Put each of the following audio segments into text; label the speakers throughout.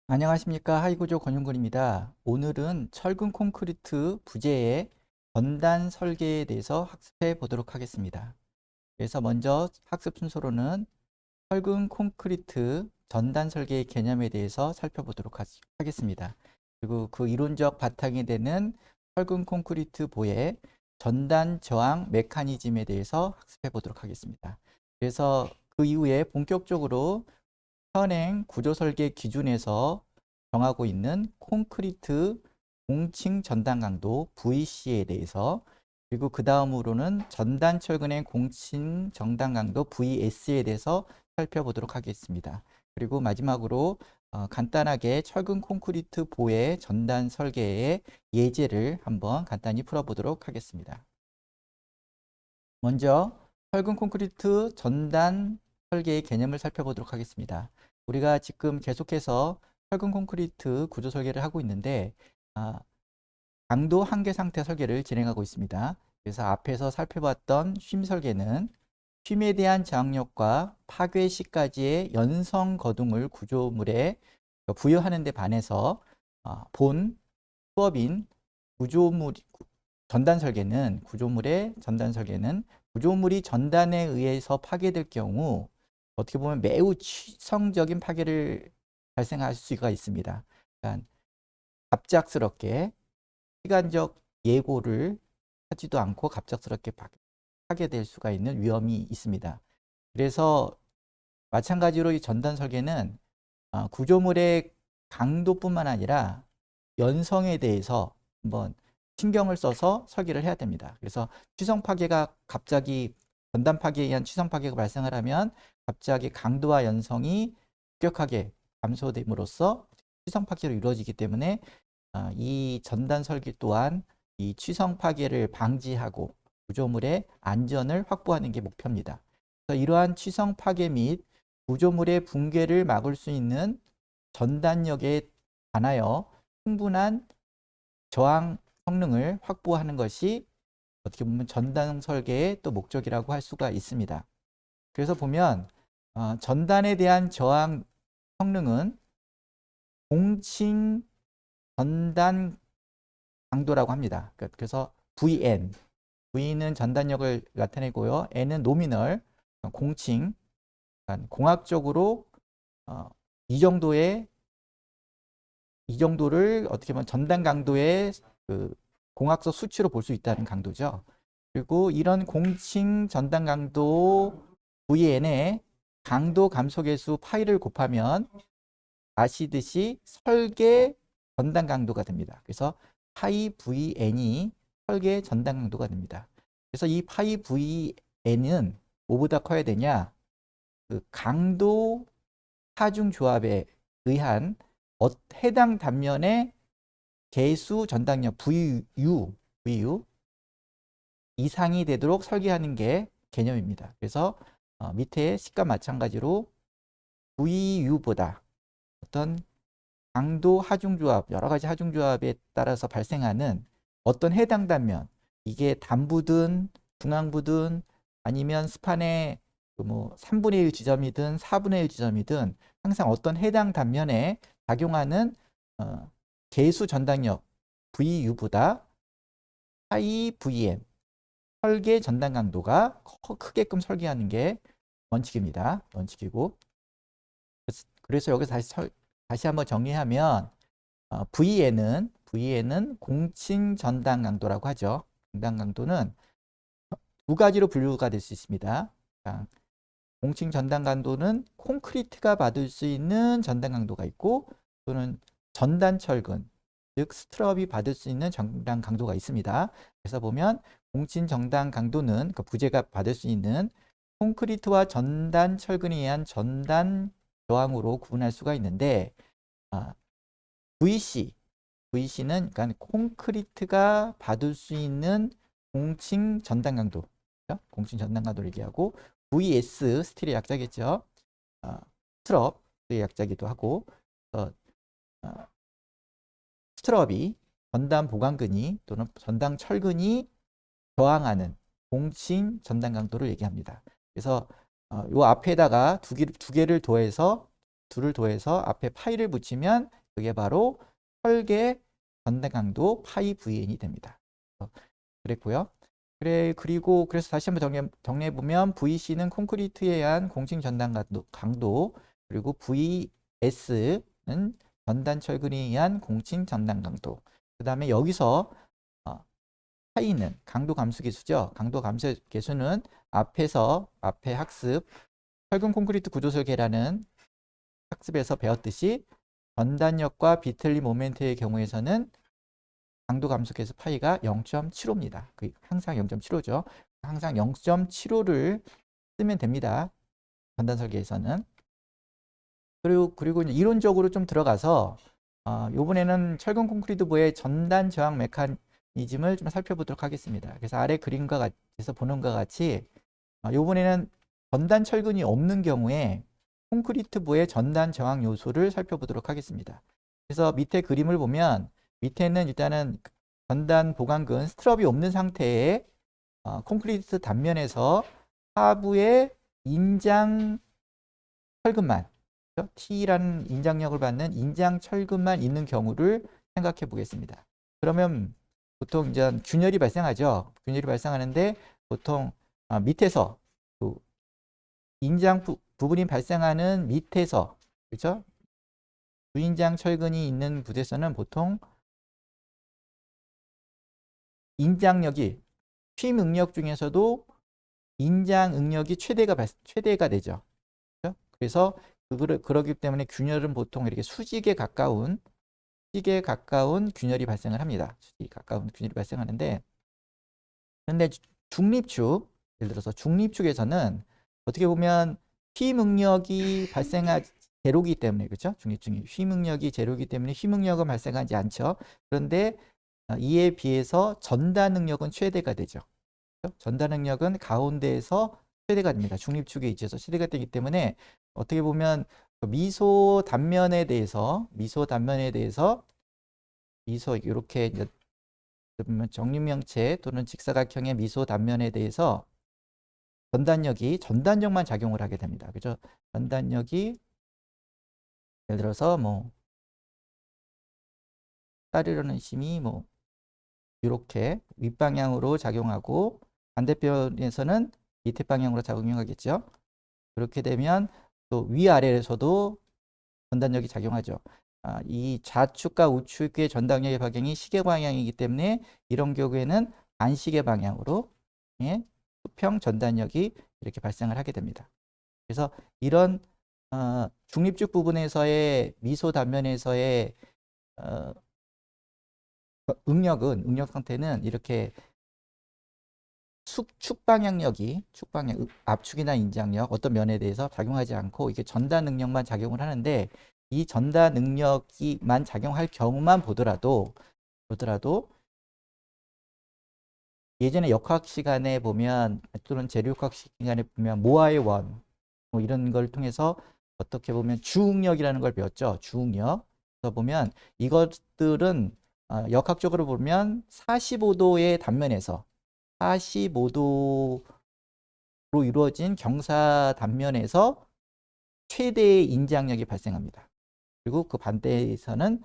Speaker 1: 안녕하십니까. 하이구조 권윤근입니다. 오늘은 철근 콘크리트 부재의 전단 설계에 대해서 학습해 보도록 하겠습니다. 그래서 먼저 학습 순서로는 철근 콘크리트 전단 설계의 개념에 대해서 살펴보도록 하겠습니다. 그리고 그 이론적 바탕이 되는 철근 콘크리트 보의 전단 저항 메커니즘에 대해서 학습해 보도록 하겠습니다. 그래서 그 이후에 본격적으로 현행 구조 설계 기준에서 정하고 있는 콘크리트 공칭 전단 강도 VC에 대해서, 그리고 그 다음으로는 전단 철근의 공칭 전단 강도 VS에 대해서 살펴보도록 하겠습니다. 그리고 마지막으로 간단하게 철근 콘크리트 보의 전단 설계의 예제를 한번 간단히 풀어보도록 하겠습니다. 먼저 철근 콘크리트 전단 설계의 개념을 살펴보도록 하겠습니다. 우리가 지금 계속해서 철근 콘크리트 구조 설계를 하고 있는데 강도 한계 상태 설계를 진행하고 있습니다. 그래서 앞에서 살펴봤던 쉼 설계는 쉼에 대한 저항력과 파괴 시까지의 연성 거동을 구조물에 부여하는 데 반해서 본 수업인 구조물 전단 설계는 구조물이 전단에 의해서 파괴될 경우 어떻게 보면 매우 치성적인 파괴를 발생할 수가 있습니다. 그러니까 갑작스럽게 시간적 예고를 하지도 않고 갑작스럽게 파괴될 수가 있는 위험이 있습니다. 그래서 마찬가지로 이 전단 설계는 구조물의 강도뿐만 아니라 연성에 대해서 한번 신경을 써서 설계를 해야 됩니다. 그래서 취성 파괴가 갑자기 전단 파괴에 의한 취성 파괴가 발생을 하면 갑자기 강도와 연성이 급격하게 감소됨으로써 취성 파괴로 이루어지기 때문에 이 전단 설계 또한 이 취성 파괴를 방지하고 구조물의 안전을 확보하는 게 목표입니다. 그래서 이러한 취성 파괴 및 구조물의 붕괴를 막을 수 있는 전단력에 관하여 충분한 저항 성능을 확보하는 것이 어떻게 보면 전단 설계의 또 목적이라고 할 수가 있습니다. 그래서 보면 전단에 대한 저항 성능은 공칭 전단 강도라고 합니다. 그래서 V는 전단력을 나타내고요. N은 노미널, 공칭, 공학적으로 어, 이 정도를 어떻게 보면 전단 강도의 그 공학적 수치로 볼 수 있다는 강도죠. 그리고 이런 공칭 전단 강도 Vn의 강도 감소계수 파이를 곱하면 아시듯이 설계 전단 강도가 됩니다. 그래서 파이 Vn이 설계 전단 강도가 됩니다. 그래서 이 파이 Vn은 뭐보다 커야 되냐? 그 강도 하중 조합에 의한 해당 단면의 개수 전당력 VU 이상이 되도록 설계하는 게 개념입니다. 그래서 밑에 식과 마찬가지로 VU보다 어떤 강도 하중조합, 여러 가지 하중조합에 따라서 발생하는 어떤 해당 단면, 이게 단부든 중앙부든 아니면 스판의 뭐 3분의 1 지점이든 4분의 1 지점이든 항상 어떤 해당 단면에 작용하는 개수 전당력 VU보다 하이 VN 설계 전단 강도가 크게끔 설계하는 게 원칙입니다. 원칙이고, 그래서 여기서 다시 한번 정리하면 VN은 공칭 전단 강도라고 하죠. 전단 강도는 두 가지로 분류가 될 수 있습니다. 공칭 전단 강도는 콘크리트가 받을 수 있는 전단 강도가 있고, 또는 전단 철근, 즉 스트럽이 받을 수 있는 전단 강도가 있습니다. 그래서 보면 공칭 전단 강도는 그 부재가 받을 수 있는 콘크리트와 전단 철근에 의한 전단 저항으로 구분할 수가 있는데, VC는 그러니까 콘크리트가 받을 수 있는 공칭 전단 강도, 공칭 전단 강도를 얘기하고, VS 스틸의 약자겠죠. 스트럽의 약자기도 하고, 어, 어, 스트럽이 전단 보강근이 또는 전단 철근이 저항하는 공칭 전단 강도를 얘기합니다. 그래서 요 앞에다가 두 개를 더해서 둘을 더해서 앞에 파이를 붙이면 그게 바로 설계 전단 강도 파이 VN이 됩니다. 그랬고요. 그리고 그래서 다시 한번 정리해 보면 VC는 콘크리트에 의한 공칭 전단 강도, 그리고 VS는 전단 철근에 의한 공칭 전단 강도. 그다음에 여기서 파이는 강도 감수 계수죠. 강도 감수 계수는 앞에 학습 철근 콘크리트 구조 설계라는 학습에서 배웠듯이 전단력과 비틀림 모멘트의 경우에서는 강도 감수 계수 파이가 0.75입니다. 항상 0.75죠. 항상 0.75를 쓰면 됩니다. 전단 설계에서는. 그리고 이제 이론적으로 좀 들어가서 이번에는 철근 콘크리트부의 전단 저항 메커니즘을 좀 살펴보도록 하겠습니다. 그래서 아래 그림과 같이 보는 것과 같이 이번에는 전단 철근이 없는 경우에 콘크리트부의 전단 저항 요소를 살펴보도록 하겠습니다. 그래서 밑에 그림을 보면 밑에는 일단은 전단 보강근 스트럽이 없는 상태의 콘크리트 단면에서 하부에 인장 철근만, T라는 인장력을 받는 인장 철근만 있는 경우를 생각해 보겠습니다. 그러면 보통 이제 균열이 발생하죠. 균열이 발생하는데 보통 밑에서 인장 부분이 발생하는 밑에서, 그렇죠? 주인장 철근이 있는 부대에서는 보통 인장력이 휨 응력 중에서도 인장 응력이 최대가 되죠. 그렇죠? 그래서 그러기 때문에 균열은 보통 이렇게 수직에 가까운 균열이 발생을 합니다. 수직에 가까운 균열이 발생하는데, 그런데 중립축, 예를 들어서 중립축에서는 어떻게 보면 휨 응력이 제로기 때문에, 그렇죠? 중립축이 휨 응력이 제로기 때문에 휨 응력은 발생하지 않죠. 그런데 이에 비해서 전단 능력은 최대가 되죠. 그렇죠? 전단 능력은 가운데에서 최대가 됩니다. 중립축에 있어서 최대가 되기 때문에 어떻게 보면 미소 단면에 대해서 이렇게 이제 정육면체 또는 직사각형의 미소 단면에 대해서 전단력만 작용을 하게 됩니다. 그죠? 전단력이 예를 들어서 따르려는 힘이 이렇게 윗방향으로 작용하고 반대편에서는 밑에 방향으로 작용하겠죠. 그렇게 되면 또 위아래에서도 전단력이 작용하죠. 이 좌측과 우측의 전단력의 방향이 시계 방향이기 때문에 이런 경우에는 반시계 방향으로 수평 전단력이 이렇게 발생을 하게 됩니다. 그래서 이런 중립축 부분에서의 미소 단면에서의 응력 상태는 이렇게 압축이나 인장력 어떤 면에 대해서 작용하지 않고 이게 전단 능력만 작용을 하는데, 이 전단 능력이만 작용할 경우만 보더라도 예전에 역학 시간에 보면 또는 재료역학 시간에 보면 모아의 원 이런 걸 통해서 어떻게 보면 주응력이라는 걸 배웠죠. 주응력. 그래서 보면 이것들은 역학적으로 보면 45도의 단면에서 45도로 이루어진 경사 단면에서 최대의 인장력이 발생합니다. 그리고 그 반대에서는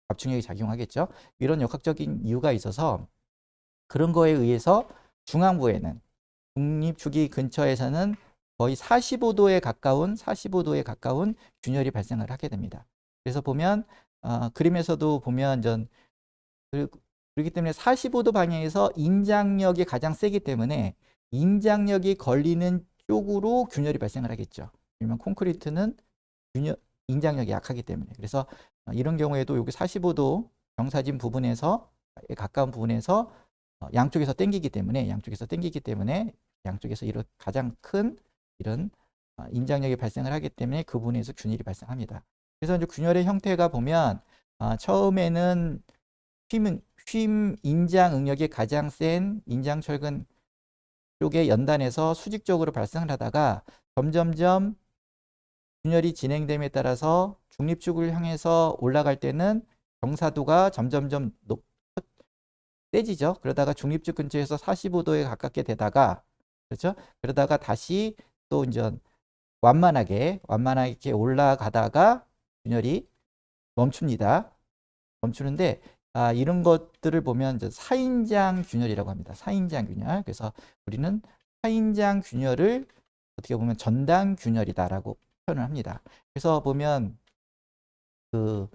Speaker 1: 압축력이 작용하겠죠. 이런 역학적인 이유가 있어서 그런 거에 의해서 중앙부에는 중립축이 근처에서는 거의 45도에 가까운 균열이 발생을 하게 됩니다. 그래서 보면 그림에서도 보면 그렇기 때문에 45도 방향에서 인장력이 가장 세기 때문에 인장력이 걸리는 쪽으로 균열이 발생을 하겠죠. 왜냐면 콘크리트는 인장력이 약하기 때문에. 그래서 이런 경우에도 여기 45도 경사진 부분에서 가까운 부분에서 양쪽에서 당기기 때문에 양쪽에서 이런 가장 큰 이런 인장력이 발생을 하기 때문에 그 부분에서 균열이 발생합니다. 그래서 이제 균열의 형태가 보면 처음에는 휨 인장 응력이 가장 센 인장 철근 쪽의 연단에서 수직적으로 발생을 하다가 점점점 균열이 진행됨에 따라서 중립축을 향해서 올라갈 때는 경사도가 점점점 세지죠. 그러다가 중립축 근처에서 45도에 가깝게 되다가, 그렇죠? 그러다가 다시 또 이제 완만하게 이렇게 올라가다가 균열이 멈춥니다. 멈추는데 이런 것들을 보면 이제 사인장 균열이라고 합니다. 사인장 균열. 그래서 우리는 사인장 균열을 어떻게 보면 전단 균열이다라고 표현을 합니다. 그래서 보면 그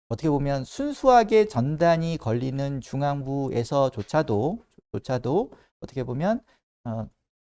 Speaker 1: 어떻게 보면 순수하게 전단이 걸리는 중앙부에서조차도 어떻게 보면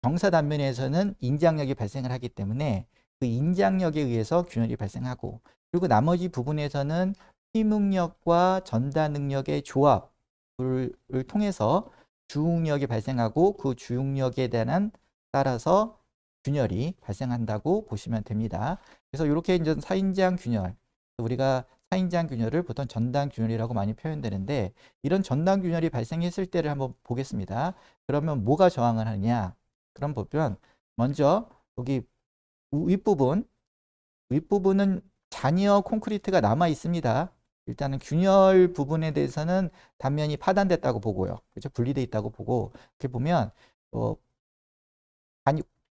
Speaker 1: 경사 단면에서는 인장력이 발생을 하기 때문에 그 인장력에 의해서 균열이 발생하고, 그리고 나머지 부분에서는 휘묵력과 전단 능력의 조합을 통해서 주응력이 발생하고, 그 주응력에 대한 따라서 균열이 발생한다고 보시면 됩니다. 그래서 이렇게 이제 사인장 균열, 우리가 사인장 균열을 보통 전단 균열이라고 많이 표현되는데, 이런 전단 균열이 발생했을 때를 한번 보겠습니다. 그러면 뭐가 저항을 하느냐? 그럼 보면 먼저 여기 윗부분은 잔여 콘크리트가 남아 있습니다. 일단은 균열 부분에 대해서는 단면이 파단됐다고 보고요. 그렇죠? 분리돼 있다고 보고, 이렇게 보면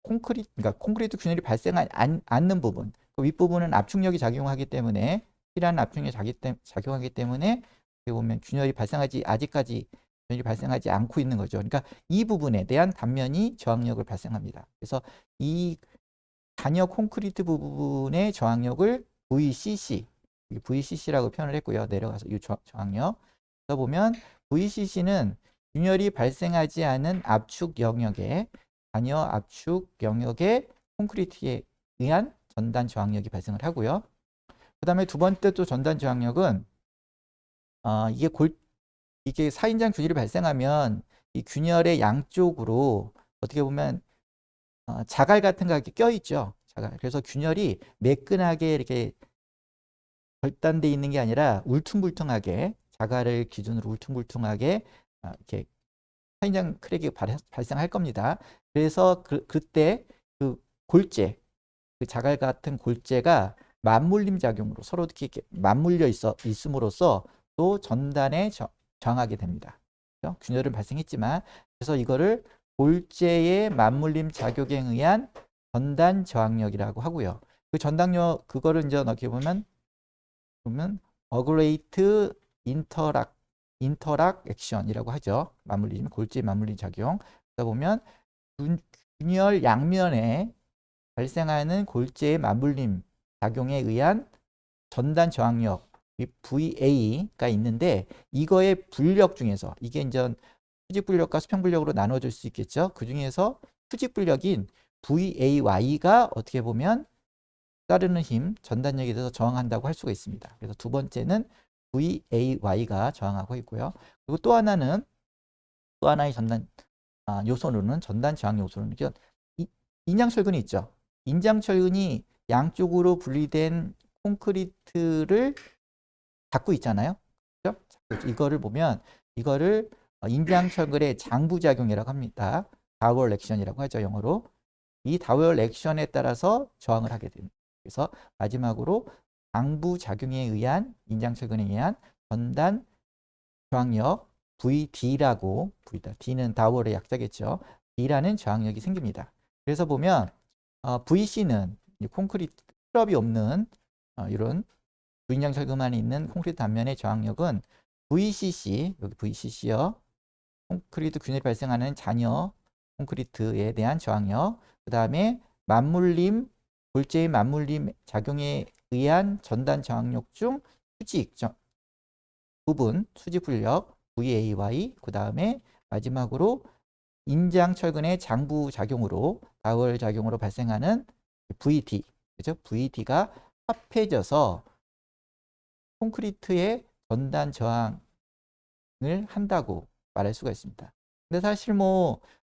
Speaker 1: 그러니까 콘크리트 균열이 발생하지 않는 부분, 그 윗부분은 압축력이 작용하기 때문에, 필요한 압축력이 작용하기 때문에 어떻게 보면 아직까지 균열이 발생하지 않고 있는 거죠. 그러니까 이 부분에 대한 단면이 저항력을 발생합니다. 그래서 이 잔여 콘크리트 부분의 저항력을 VCC라고 표현을 했고요. 내려가서 이 저항력. 그래서 보면 VCC는 균열이 발생하지 않은 압축 영역에, 잔여 압축 영역의 콘크리트에 의한 전단 저항력이 발생을 하고요. 그 다음에 두 번째 또 전단 저항력은 이게 사인장 균열이 발생하면 이 균열의 양쪽으로 어떻게 보면 자갈 같은 거 이렇게 껴 있죠. 자갈. 그래서 균열이 매끈하게 이렇게 절단돼 있는 게 아니라 울퉁불퉁하게, 자갈을 기준으로 울퉁불퉁하게 이렇게 사인장 크랙이 발생할 겁니다. 그래서 그때 그 골재, 그 자갈 같은 골재가 맞물림 작용으로 서로 이렇게 맞물려 있음으로써 또 전단에 저항하게 됩니다. 그렇죠? 균열은 발생했지만, 그래서 이거를 골재의 맞물림 작용에 의한 전단 저항력이라고 하고요. 그 전단력, 그거를 이제 어떻게 보면 어그레이트 인터락 액션이라고 하죠. 골재 맞물림 작용. 그러다 보면 균열 양면에 발생하는 골재의 맞물림 작용에 의한 전단 저항력 VA가 있는데, 이거의 분력 중에서 이게 이제 수직 분력과 수평 분력으로 나눠질 수 있겠죠. 그 중에서 수직 분력인 VAY가 어떻게 보면 따르는 힘, 전단력에 대해서 저항한다고 할 수가 있습니다. 그래서 두 번째는 VAY가 저항하고 있고요. 그리고 또 하나의 전단 요소로는, 전단 저항 요소로는 인장철근이 있죠. 인장철근이 양쪽으로 분리된 콘크리트를 잡고 있잖아요. 그렇죠? 이거를 보면 이거를 인장철근의 장부작용이라고 합니다. 다월 액션이라고 하죠, 영어로. 이 다월 액션에 따라서 저항을 하게 됩니다. 그래서 마지막으로 장부작용에 의한, 인장철근에 의한 전단 저항력 VD라고, D는 다월의 약자겠죠. D라는 저항력이 생깁니다. 그래서 보면 VC는 콘크리트 트러블이 없는 이런 부인장 철근만이 있는 콘크리트 단면의 저항력은 VCC, 여기 VCC요. 콘크리트 균열이 발생하는 잔여 콘크리트에 대한 저항력, 그 다음에 골재의 맞물림 작용에 의한 전단 저항력 중 수직 분력 VAY, 그 다음에 마지막으로 인장철근의 장부 작용으로, 다월 작용으로 발생하는 VD, 그죠? VD가 합해져서 콘크리트의 전단 저항을 한다고 말할 수가 있습니다. 근데 사실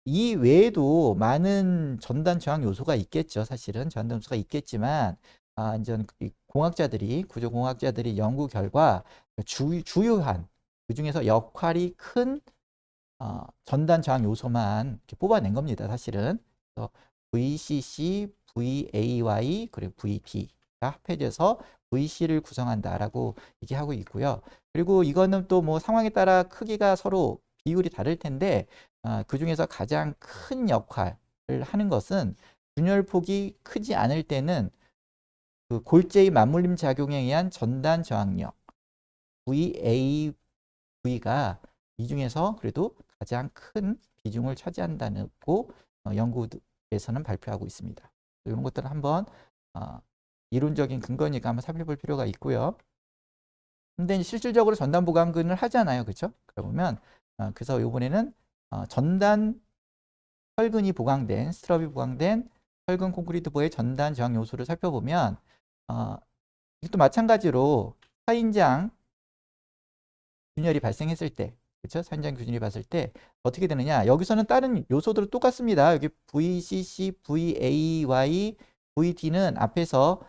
Speaker 1: 이 외에도 많은 전단 저항 요소가 있겠죠. 사실은 전단 요소가 있겠지만, 이제 구조공학자들이 연구 결과 주요한, 그 중에서 역할이 큰 전단 저항 요소만 이렇게 뽑아낸 겁니다. 사실은. 그래서 VCC, VAY, 그리고 VD가 합해져서 VC를 구성한다라고 얘기하고 있고요. 그리고 이거는 또 상황에 따라 크기가 서로 비율이 다를 텐데, 그 중에서 가장 큰 역할을 하는 것은 균열폭이 크지 않을 때는 그 골재의 맞물림 작용에 의한 전단 저항력 VAV가 이 중에서 그래도 가장 큰 비중을 차지한다고 연구에서는 발표하고 있습니다. 이런 것들을 한번 이론적인 근거니까 한번 살펴볼 필요가 있고요. 근데 실질적으로 전단 보강근을 하잖아요, 그렇죠? 그러면 그래서 이번에는 전단 철근이 보강된 스트럽이 보강된 철근 콘크리트보의 전단 저항 요소를 살펴보면 이것도 마찬가지로 사인장 균열이 발생했을 때, 그렇죠? 사인장 균열이 봤을 때 어떻게 되느냐? 여기서는 다른 요소들은 똑같습니다. 여기 VCC, VAY, VD는 앞에서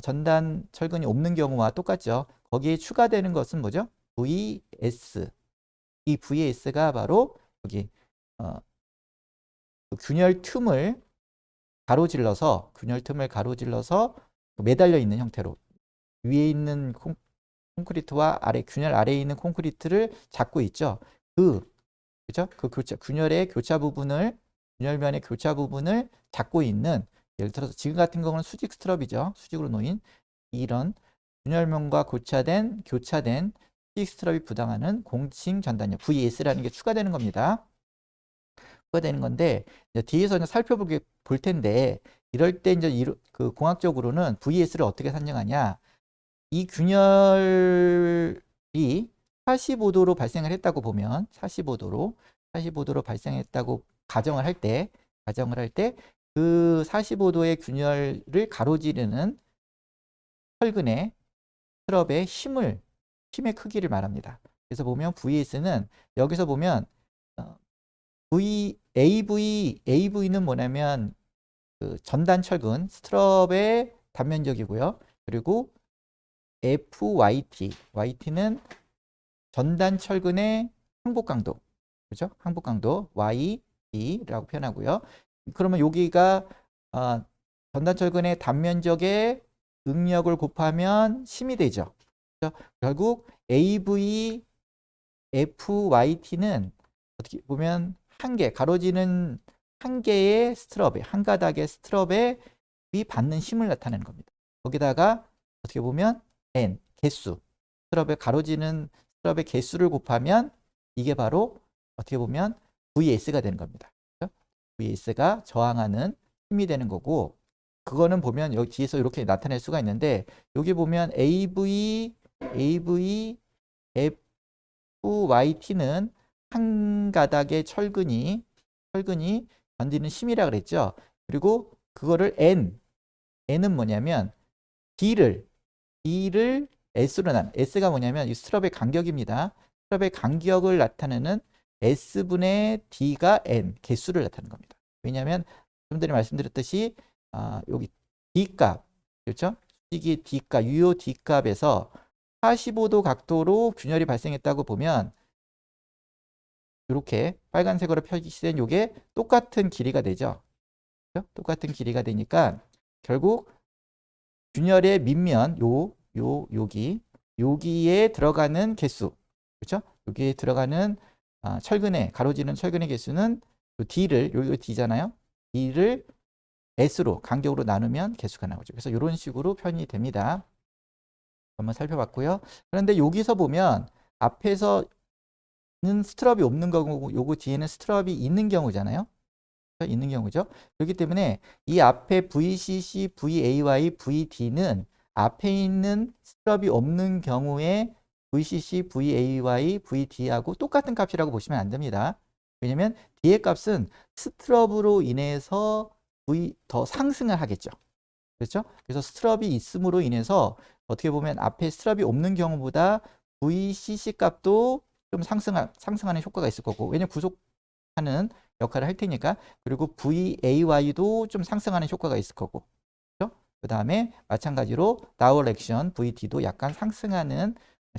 Speaker 1: 전단 철근이 없는 경우와 똑같죠. 거기에 추가되는 것은 뭐죠? VS. 이 VS가 바로 여기 그 균열 틈을 가로질러서 매달려 있는 형태로 위에 있는 콘크리트와 균열 아래에 있는 콘크리트를 잡고 있죠. 그죠? 균열면의 교차 부분을 잡고 있는, 예를 들어서 지금 같은 경우는 수직 스트럽이죠. 수직으로 놓인 이런 균열면과 교차된 수직 스트럽이 부담하는 공칭 전단력 VS라는 게 추가되는 겁니다. 추가되는 건데 뒤에서 이제 볼 텐데 이럴 때 이제 그 공학적으로는 VS를 어떻게 산정하냐? 이 균열이 45도로 발생을 했다고 보면 45도로 발생했다고 가정을 할 때 그 45도의 균열을 가로지르는 철근의 스트럽의 힘의 크기를 말합니다. 그래서 보면 VS는 여기서 보면 AV는 뭐냐면 그 전단 철근 스트럽의 단면적이고요. 그리고 YT는 전단 철근의 항복 강도, 그죠? 항복 강도 YT라고 표현하고요. 그러면 여기가 전단 철근의 단면적의 응력을 곱하면 힘이 되죠. 그죠? 결국 FYT는 어떻게 보면 가로지는 한 개의 스트럽에, 한 가닥의 스트럽에 받는 힘을 나타내는 겁니다. 거기다가 어떻게 보면 N, 개수, 가로지는 스트럽의 개수를 곱하면 이게 바로 어떻게 보면 VS가 되는 겁니다. 그렇죠? VS가 저항하는 힘이 되는 거고, 그거는 보면 여기 뒤에서 이렇게 나타낼 수가 있는데, 여기 보면 FYT는 한 가닥의 철근이 견디는 힘이라 그랬죠. 그리고 그거를 N은 뭐냐면 D를 S로 S가 뭐냐면 이 스트럽의 간격입니다. 스트럽의 간격을 나타내는 S분의 D가 N, 개수를 나타내는 겁니다. 왜냐하면 좀 전에 말씀드렸듯이 여기 D값, 그렇죠? 수직의 D값, 유효 D값에서 45도 각도로 균열이 발생했다고 보면 이렇게 빨간색으로 표시된 이게 똑같은 길이가 되죠. 그렇죠? 똑같은 길이가 되니까 결국 균열의 밑면 여기에 들어가는 개수, 그렇죠? 여기에 들어가는 가로지는 철근의 개수는 D를, 여기 D잖아요. D를 S로 간격으로 나누면 개수가 나오죠. 그래서 이런 식으로 표현이 됩니다. 한번 살펴봤고요. 그런데 여기서 보면 앞에서는 스트럽이 없는 거고 요거 뒤에는 스트럽이 있는 경우잖아요. 있는 경우죠. 그렇기 때문에 이 앞에 VCC, VAY, VD는 앞에 있는 스트럽이 없는 경우에 VCC, VAY, VD하고 똑같은 값이라고 보시면 안 됩니다. 왜냐면 D의 값은 스트럽으로 인해서 더 상승을 하겠죠. 그렇죠? 그래서 스트럽이 있음으로 인해서 어떻게 보면 앞에 스트럽이 없는 경우보다 VCC 값도 좀 상승하는 효과가 있을 거고, 왜냐면 구속하는 역할을 할 테니까. 그리고 VAY도 좀 상승하는 효과가 있을 거고, 그렇죠? 그 다음에 마찬가지로 다월 액션 VD도 약간 상승하는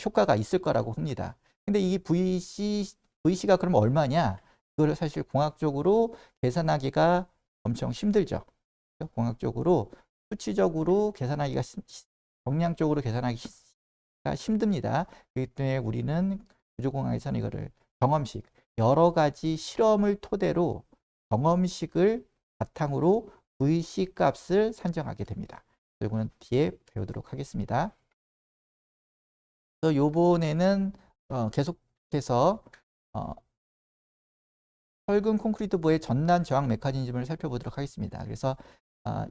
Speaker 1: 효과가 있을 거라고 합니다. 근데 이 VC가 그러면 얼마냐? 그걸 사실 공학적으로 계산하기가 엄청 힘들죠. 공학적으로 수치적으로 계산하기가 정량적으로 계산하기가 힘듭니다. 그렇기 때문에 우리는 구조공학에서는 이거를 경험식, 여러 가지 실험을 토대로 경험식을 바탕으로 VC 값을 산정하게 됩니다. 이거는 뒤에 배우도록 하겠습니다. 그래서 요번에는 계속해서 철근 콘크리트부의 전단 저항 메커니즘을 살펴보도록 하겠습니다. 그래서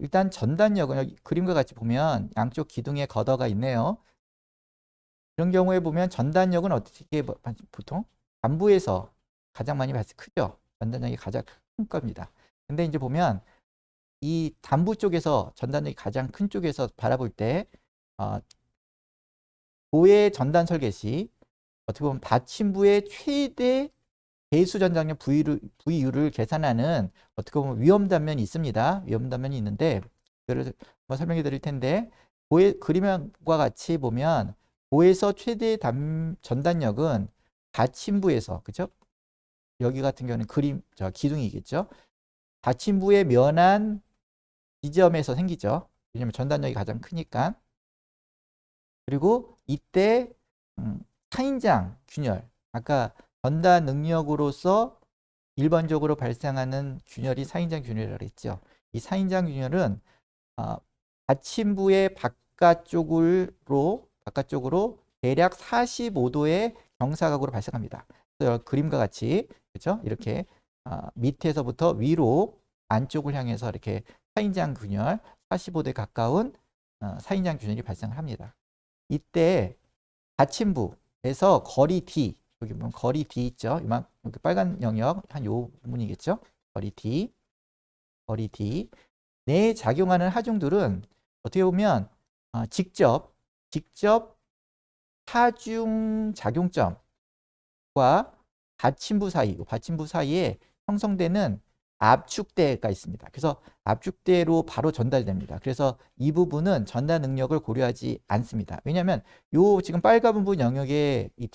Speaker 1: 일단 전단력은 여기 그림과 같이 보면 양쪽 기둥에 걷어가 있네요. 이런 경우에 보면 전단력은 어떻게 보통 단부에서 가장 많이 크죠. 전단력이 가장 큰 겁니다. 근데 이제 보면 이 단부 쪽에서 전단력이 가장 큰 쪽에서 바라볼 때 도의 전단 설계 시 어떻게 보면 받침부의 최대 배수 전장력 VU를 계산하는 어떻게 보면 위험 단면이 있습니다. 위험 단면이 있는데 이거를 설명해 드릴 텐데 그림과 같이 보면 고에서 최대 전단력은 받침부에서 그죠? 여기 같은 경우는 기둥이겠죠. 받침부의 면한 지점에서 생기죠. 왜냐하면 전단력이 가장 크니까. 그리고 이때 차인장 균열, 아까 전단 능력으로서 일반적으로 발생하는 균열이 사인장 균열이라고 했죠. 이 사인장 균열은 받침부의 바깥쪽으로 대략 45도의 경사각으로 발생합니다. 그래서 그림과 같이 그렇죠? 이렇게 밑에서부터 위로 안쪽을 향해서 이렇게 사인장 균열 45도에 가까운 사인장 균열이 발생합니다. 이때 받침부에서 거리 D, 여기 보면 거리 D 있죠? 여기 빨간 영역 한 요 부분이겠죠? 거리 D 내에 작용하는 하중들은 어떻게 보면 직접 하중 작용점과 받침부 사이에 형성되는 압축대가 있습니다. 그래서 압축대로 바로 전달됩니다. 그래서 이 부분은 전달 능력을 고려하지 않습니다. 왜냐하면 요 지금 빨간 부분 영역의 이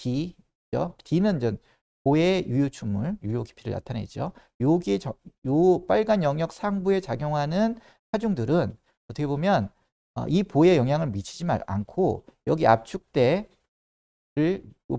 Speaker 1: D는 고의 유효 깊이를 나타내죠. 여기에 요 빨간 영역 상부에 작용하는 하중들은 어떻게 보면 이 보에 영향을 미치지 않고 여기 압축대를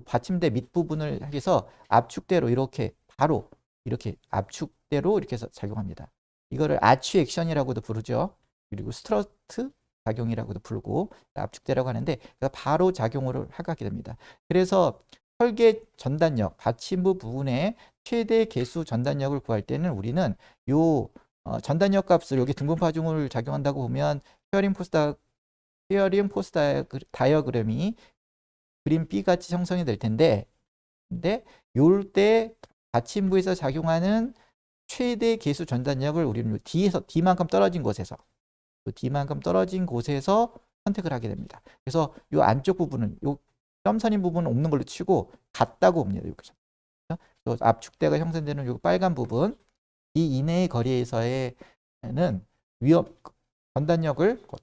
Speaker 1: 받침대 밑부분을 해서 압축대로 이렇게 바로 이렇게 압축대로 이렇게 해서 작용합니다. 이거를 아치 액션이라고도 부르죠. 그리고 스트러트 작용이라고도 부르고 압축대라고 하는데 바로 작용을 하게 됩니다. 그래서 설계 전단력, 받침부 부분의 최대 개수 전단력을 구할 때는 우리는 요 전단력 값을 여기 등분파 하중을 작용한다고 보면 페어링 포스 다이어그램이 그림 B 같이 형성이 될 텐데, 근데 요럴 때 받침부에서 작용하는 최대 개수 전단력을 우리는 D만큼 떨어진 곳에서 선택을 하게 됩니다. 그래서 요 안쪽 부분은 요 점선인 부분은 없는 걸로 치고 같다고 봅니다. 또 압축대가 형성되는 요 빨간 부분 이 이내의 거리에서는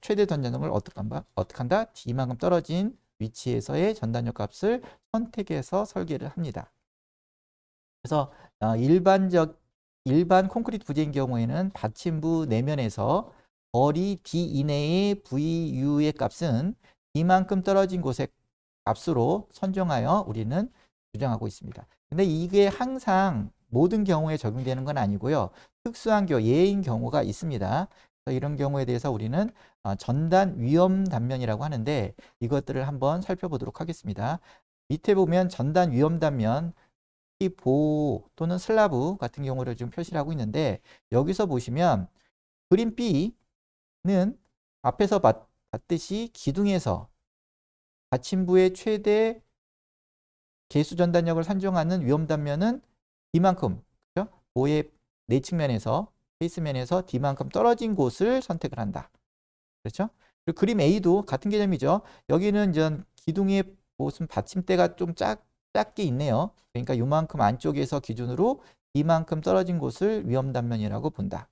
Speaker 1: 최대 전단력을 어떻게 한다? D만큼 떨어진 위치에서의 전단력 값을 선택해서 설계를 합니다. 그래서 일반 콘크리트 부재인 경우에는 받침부 내면에서 거리 D 이내의 VU의 값은 D만큼 떨어진 곳의 값으로 선정하여 우리는 주장하고 있습니다. 근데 이게 항상 모든 경우에 적용되는 건 아니고요. 특수한 예외인 경우가 있습니다. 이런 경우에 대해서 우리는 전단 위험 단면이라고 하는데 이것들을 한번 살펴보도록 하겠습니다. 밑에 보면 전단 위험 단면 이 보호 또는 슬라브 같은 경우를 지금 표시를 하고 있는데 여기서 보시면 그림 B는 앞에서 봤듯이 기둥에서 받침부의 최대 개수 전단력을 산정하는 위험 단면은 D만큼 그렇죠? 보의 내측면에서 페이스면에서 D만큼 떨어진 곳을 선택을 한다. 그렇죠? 그리고 그림 A도 같은 개념이죠. 여기는 기둥의 무슨 받침대가 좀 작게 있네요. 그러니까 요만큼 안쪽에서 기준으로 D만큼 떨어진 곳을 위험 단면이라고 본다.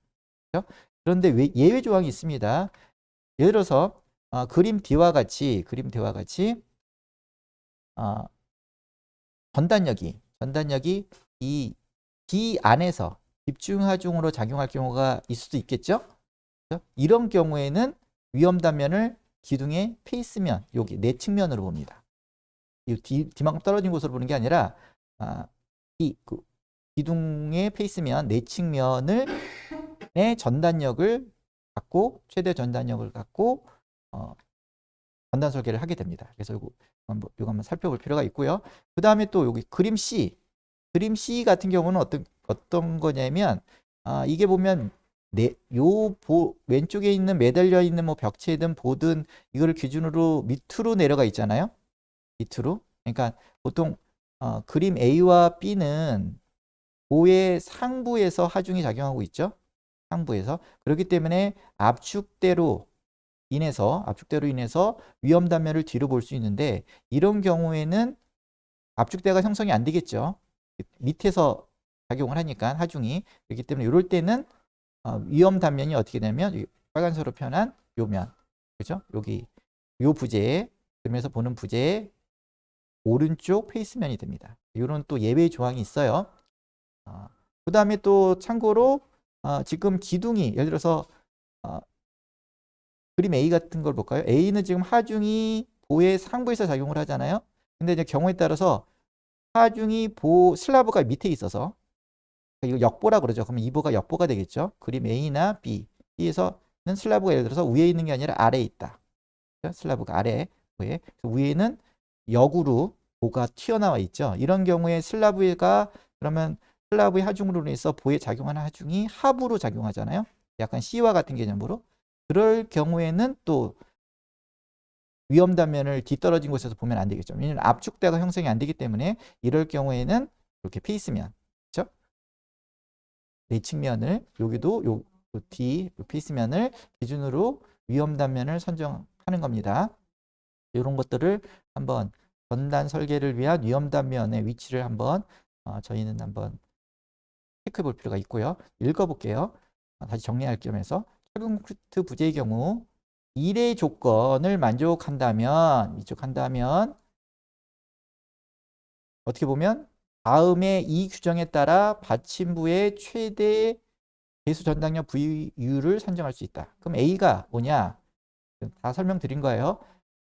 Speaker 1: 그렇죠? 그런데 예외 조항이 있습니다. 예를 들어서 그림 D와 같이 전단력이 이 D 안에서 집중 하중으로 작용할 경우가 있을 수도 있겠죠. 그렇죠? 이런 경우에는 위험 단면을 기둥의 페이스면 여기 내측면으로 봅니다. 이 D만큼 떨어진 곳으로 보는 게 아니라 기둥의 페이스면 내측면을 전단력을 갖고 최대 전단력을 갖고 전단 설계를 하게 됩니다. 그래서 이거 한번 살펴볼 필요가 있고요. 그 다음에 또 여기 그림 C, 그림 C 같은 경우는 어떤 거냐면 이게 보면 왼쪽에 있는 매달려 있는 뭐 벽체든 보든 이거를 기준으로 밑으로 내려가 있잖아요. 밑으로. 그러니까 보통 그림 A와 B는 보의 상부에서 하중이 작용하고 있죠. 상부에서. 그렇기 때문에 압축대로 인해서 위험 단면을 뒤로 볼 수 있는데 이런 경우에는 압축대가 형성이 안 되겠죠. 밑에서 작용을 하니까 하중이. 그렇기 때문에 이럴 때는 위험 단면이 어떻게 되면 빨간색으로 표현한 요면, 그죠? 여기 요 부재, 그러면서 보는 부재의 오른쪽 페이스면이 됩니다. 이런 또 예외 조항이 있어요. 그 다음에 또 참고로 지금 기둥이 예를 들어서 그림 A 같은 걸 볼까요? A는 지금 하중이 보의 상부에서 작용을 하잖아요. 근데 이제 경우에 따라서 하중이 보 슬라브가 밑에 있어서 이거 역보라 그러죠. 그러면 이보가 역보가 되겠죠. 그림 A나 B. B에서는 슬라브가 예를 들어서 위에 있는 게 아니라 아래에 있다. 슬라브가 아래 위에는 역으로 보가 튀어나와 있죠. 이런 경우에 슬라브가 그러면 슬라브의 하중으로 인해서 보에 작용하는 하중이 하부로 작용하잖아요. 약간 C와 같은 개념으로. 그럴 경우에는 또 위험 단면을 뒤떨어진 곳에서 보면 안 되겠죠. 왜냐하면 압축대가 형성이 안 되기 때문에 이럴 경우에는 이렇게 페이스면, 그렇죠? 내측면을 여기도 요 D 페이스면을 기준으로 위험 단면을 선정하는 겁니다. 이런 것들을 한번 전단 설계를 위한 위험 단면의 위치를 한번 저희는 한번 체크해 볼 필요가 있고요. 읽어 볼게요. 다시 정리할 겸해서 철근 콘크리트 부재의 경우 1의 조건을 만족한다면 어떻게 보면 다음에 이 규정에 따라 받침부의 최대 배수 전당력 V유를 산정할 수 있다. 그럼 A가 뭐냐? 다 설명드린 거예요.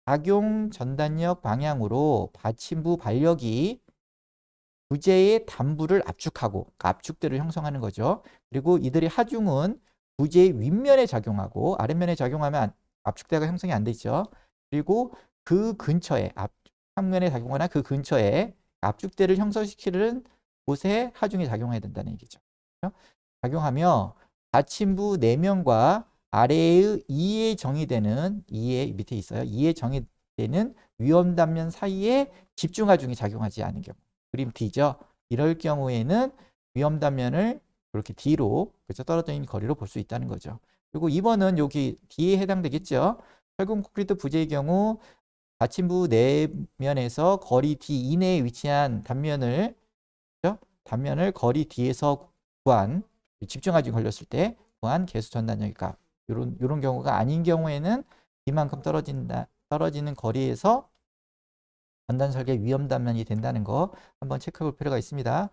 Speaker 1: 작용 전단력 방향으로 받침부 반력이 부재의 단부를 압축하고 압축대를 형성하는 거죠. 그리고 이들의 하중은 부재의 윗면에 작용하고 아랫면에 작용하면 압축대가 형성이 안 되죠. 그리고 그 근처에 상면에 작용하나 그 근처에 압축대를 형성시키는 곳에 하중이 작용해야 된다는 얘기죠. 그렇죠? 작용하며 받침부 내면과 아래의 2에 정의되는 2의 밑에 있어요. 2에 정의되는 위험 단면 사이에 집중 하중이 작용하지 않은 경우. 그림 D죠. 이럴 경우에는 위험 단면을 이렇게 D로 그렇죠? 떨어져 있는 거리로 볼 수 있다는 거죠. 그리고 2번은 여기 D에 해당되겠죠. 철근 콘크리트 부재의 경우 받침부 내면에서 거리 D 이내에 위치한 단면을 그렇죠? 단면을 거리 D에서 구한 집중하지 걸렸을 때 구한 개수 전단력의 값. 이런 경우가 아닌 경우에는 이만큼 떨어지는 거리에서 전단 설계 위험 단면이 된다는 거 한번 체크해 볼 필요가 있습니다.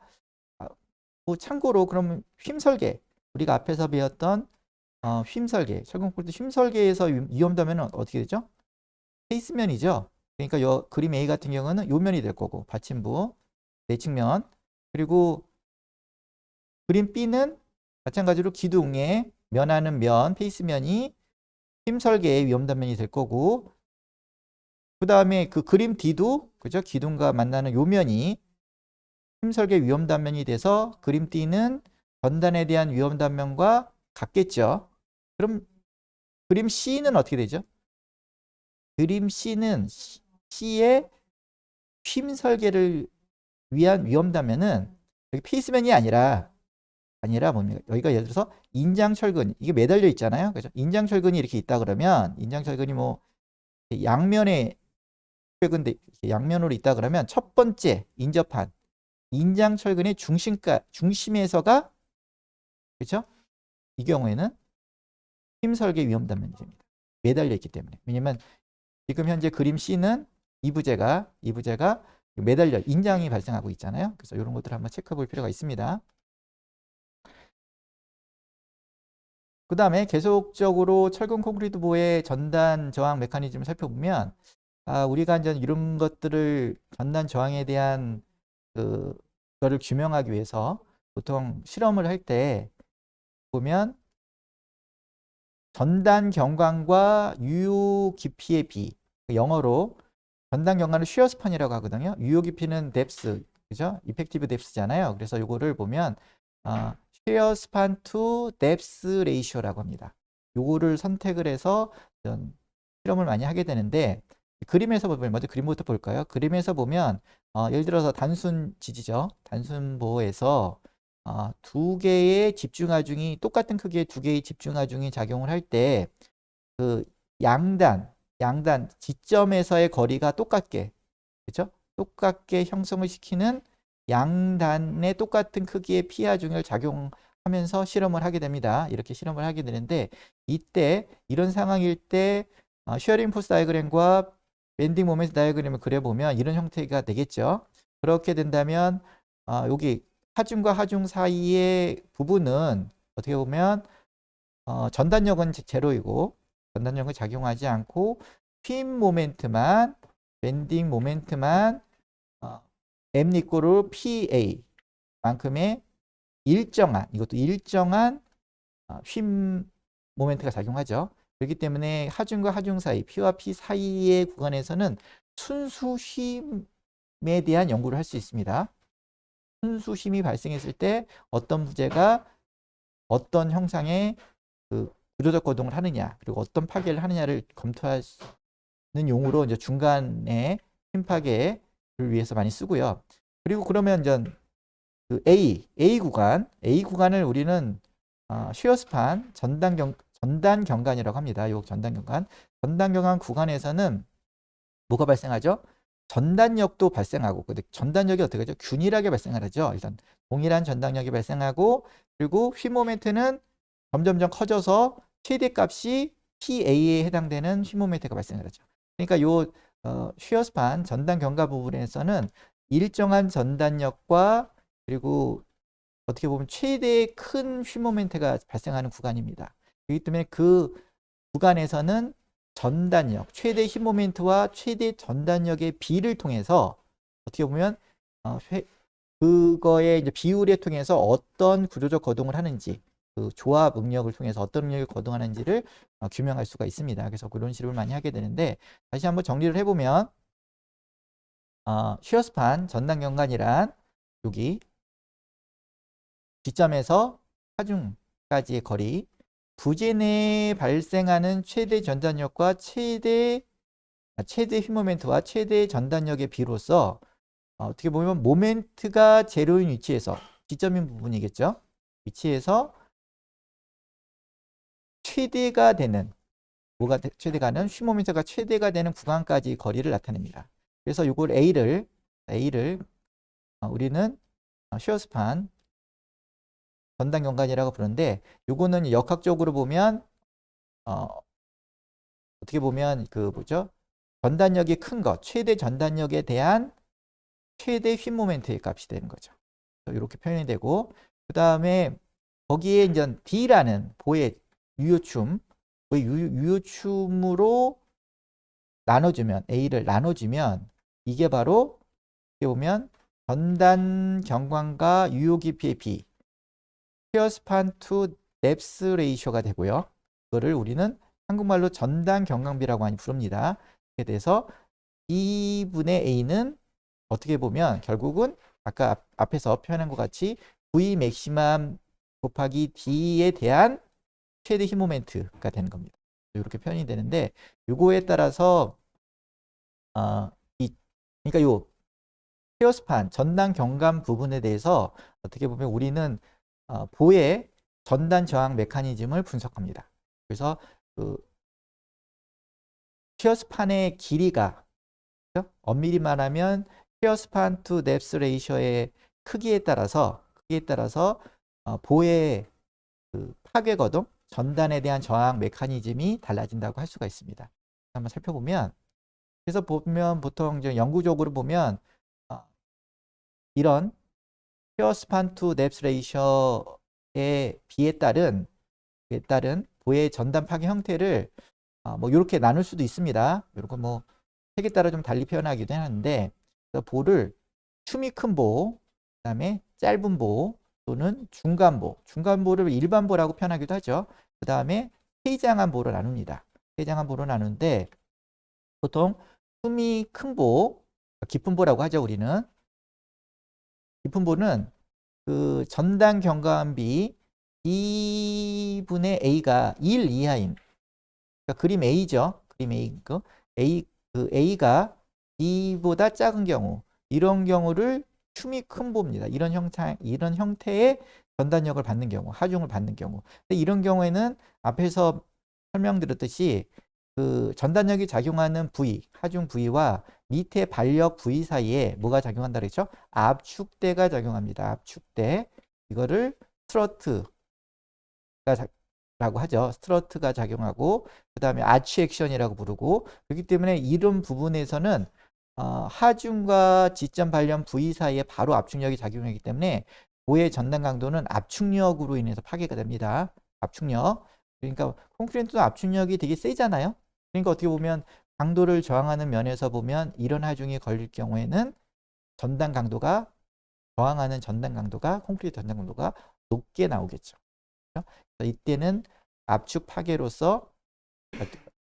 Speaker 1: 참고로 그러면 휨 설계 우리가 앞에서 배웠던 휨 설계 철근 콘크리트 휨 설계에서 위험 단면은 어떻게 되죠? 페이스면이죠. 그러니까 요 그림 A 같은 경우는 요 면이 될 거고 받침부 내측면 그리고 그림 B는 마찬가지로 기둥에 면하는 면 페이스면이 휨 설계의 위험 단면이 될 거고 그 다음에 그 그림 D도 그죠? 기둥과 만나는 요 면이 휨 설계 위험 단면이 돼서 그림 D는 전단에 대한 위험 단면과 같겠죠. 그럼 그림 C는 어떻게 되죠? 그림 C는 C의 휨 설계를 위한 위험 단면은 여기 페이스면이 아니라 뭡니까? 여기가 예를 들어서 인장철근 이게 매달려 있잖아요. 그죠? 인장철근이 이렇게 있다 그러면 인장철근이 뭐 양면에 철근데 양면으로 있다 그러면 첫 번째 인접한 인장철근의 중심에서가 그렇죠? 이 경우에는 휨 설계 위험 단면이 됩니다. 매달려 있기 때문에. 왜냐면 지금 현재 그림 C는 이 부재가 매달려 인장이 발생하고 있잖아요. 그래서 이런 것들을 한번 체크해 볼 필요가 있습니다. 그 다음에 계속적으로 철근 콘크리트 보의 전단 저항 메커니즘을 살펴보면 우리가 이제 이런 것들을 전단 저항에 대한 그거를 규명하기 위해서 보통 실험을 할 때 보면 전단 경관과 유효 깊이의 비. 영어로 전단 경관을 쉬어 스판이라고 하거든요. 유효 깊이는 뎁스, 그죠? 이펙티브 뎁스잖아요. 그래서 이거를 보면 쉬어 스판 투 뎁스 레이쇼라고 합니다. 요거를 선택을 해서 실험을 많이 하게 되는데, 그림에서 보면, 먼저 그림부터 볼까요? 그림에서 보면 예를 들어서 단순 지지죠. 단순 보호에서 두 개의 집중하중이 똑같은 크기의 두 개의 집중하중이 작용을 할 때 그 양단 지점에서의 거리가 똑같게, 그렇죠? 똑같게 형성을 시키는 양단의 똑같은 크기의 피하중을 작용하면서 실험을 하게 됩니다. 이렇게 실험을 하게 되는데, 이때 이런 상황일 때 쉐어링 포스 다이어그램과 밴딩 모멘트 다이어그램을 그려보면 이런 형태가 되겠죠. 그렇게 된다면 여기 하중과 하중 사이의 부분은 어떻게 보면 전단력은 제로이고, 전단력은 작용하지 않고 휨 모멘트만, 밴딩 모멘트만 M 이꼬르 PA 만큼의 이것도 일정한 휨 모멘트가 작용하죠. 그렇기 때문에 하중과 하중 사이, P와 P 사이의 구간에서는 순수 휨에 대한 연구를 할 수 있습니다. 순수 휨이 발생했을 때 어떤 부재가 어떤 형상의 구조적 거동을 하느냐, 그리고 어떤 파괴를 하느냐를 검토하는 용으로 이제 중간에 휨 파괴를 위해서 많이 쓰고요. 그리고 그러면 이제 A 구간을 우리는 쉬어 스판 전단 경관이라고 합니다. 요 전단 경관 구간에서는 뭐가 발생하죠? 전단력도 발생하고, 근데 전단력이 어떻게 하죠? 균일하게 발생하죠. 일단 동일한 전단력이 발생하고, 그리고 휨 모멘트는 점점점 커져서 최대값이 PA에 해당되는 휨 모멘트가 발생하죠. 그러니까 요 쉬어 스판 전단 경과 부분에서는 일정한 전단력과, 그리고 어떻게 보면 최대 큰 휨 모멘트가 발생하는 구간입니다. 그렇기 때문에 그 구간에서는 전단력, 최대 휨 모멘트와 최대 전단력의 비를 통해서 어떻게 보면 그거의 이제 비율에 통해서 어떤 구조적 거동을 하는지, 그 조합 응력을 통해서 어떤 응력을 거동하는지를 규명할 수가 있습니다. 그래서 그런 실험을 많이 하게 되는데, 다시 한번 정리를 해보면 쉬어 스판 전단 경관이란 여기 지점에서 하중까지의 거리, 부재 내에 발생하는 최대 전단력과 최대 휨 모멘트와 최대 전단력의 비로서 어떻게 보면 모멘트가 제로인 위치에서, 지점인 부분이겠죠. 위치에서 최대가 되는, 최대가는 휨 모멘트가 최대가 되는 구간까지 거리를 나타냅니다. 그래서 이걸 A를 우리는 쉬어 스판 전단 경관이라고 부르는데, 요거는 역학적으로 보면 어떻게 보면 전단력이 큰 것, 최대 전단력에 대한 최대 휨 모멘트의 값이 되는 거죠. 이렇게 표현이 되고, 그 다음에 거기에 이제 D라는 보의 유효춤으로 나눠주면, A를 나눠주면, 이게 바로 어떻게 보면 전단 경관과 유효 깊이의 B, 쉬어 스판 투 뎁스 레이쇼가 되고요. 그거를 우리는 한국말로 전단 경관비라고 많이 부릅니다. 이렇게 돼서 2분의 A는 어떻게 보면 결국은 아까 앞에서 표현한 것 같이 V 맥시멈 곱하기 D에 대한 최대 휨 모멘트가 되는 겁니다. 이렇게 표현이 되는데, 요거에 따라서 그러니까 요 쉬어 스판 전단 경관 부분에 대해서 어떻게 보면 우리는 보의 전단 저항 메커니즘을 분석합니다. 그래서 쉬어 스판의 길이가, 엄밀히 말하면 쉬어 스판 투 뎁스 레이셔의 크기에 따라서 보의 파괴 거동, 전단에 대한 저항 메커니즘이 달라진다고 할 수가 있습니다. 한번 살펴보면, 그래서 보면 보통 이제 영구적으로 보면 이런 쉬어 스판 투 뎁스 레이셔의 비에 따른 보의 전단 파괴 형태를 뭐 이렇게 나눌 수도 있습니다. 이렇게 뭐 색에 따라 좀 달리 표현하기도 하는데, 보를 춤이 큰 보, 그다음에 짧은 보 또는 중간 보를 일반 보라고 표현하기도 하죠. 그 다음에 세장한보로 나눕니다. 세장한보로 나누는데 보통 숨이 큰 보, 깊은 보라고 하죠. 우리는 깊은 보는 그 전단 경감비 2분의 A가 1 이하인, 그러니까 그림 A죠. 그림 A, A가 B보다 작은 경우, 이런 경우를 춤이 큰 보입니다. 이런 형태의 전단력을 받는 경우, 하중을 받는 경우. 근데 이런 경우에는 앞에서 설명드렸듯이 그 전단력이 작용하는 부위, 하중 부위와 밑에 발력 부위 사이에 뭐가 작용한다 그랬죠? 압축대가 작용합니다. 압축대. 이거를 스트러트가 라고 하죠. 스트러트가 작용하고 그 다음에 아치 액션이라고 부르고, 그렇기 때문에 이런 부분에서는 하중과 지점 발련 부위 사이에 바로 압축력이 작용하기 때문에 보의 전단 강도는 압축력으로 인해서 파괴가 됩니다. 압축력. 그러니까 콘크리트도 압축력이 되게 세잖아요. 그러니까 어떻게 보면 강도를 저항하는 면에서 보면 이런 하중이 걸릴 경우에는 전단 강도가, 저항하는 전단 강도가, 콘크리트 전단 강도가 높게 나오겠죠. 그래서 이때는 압축 파괴로서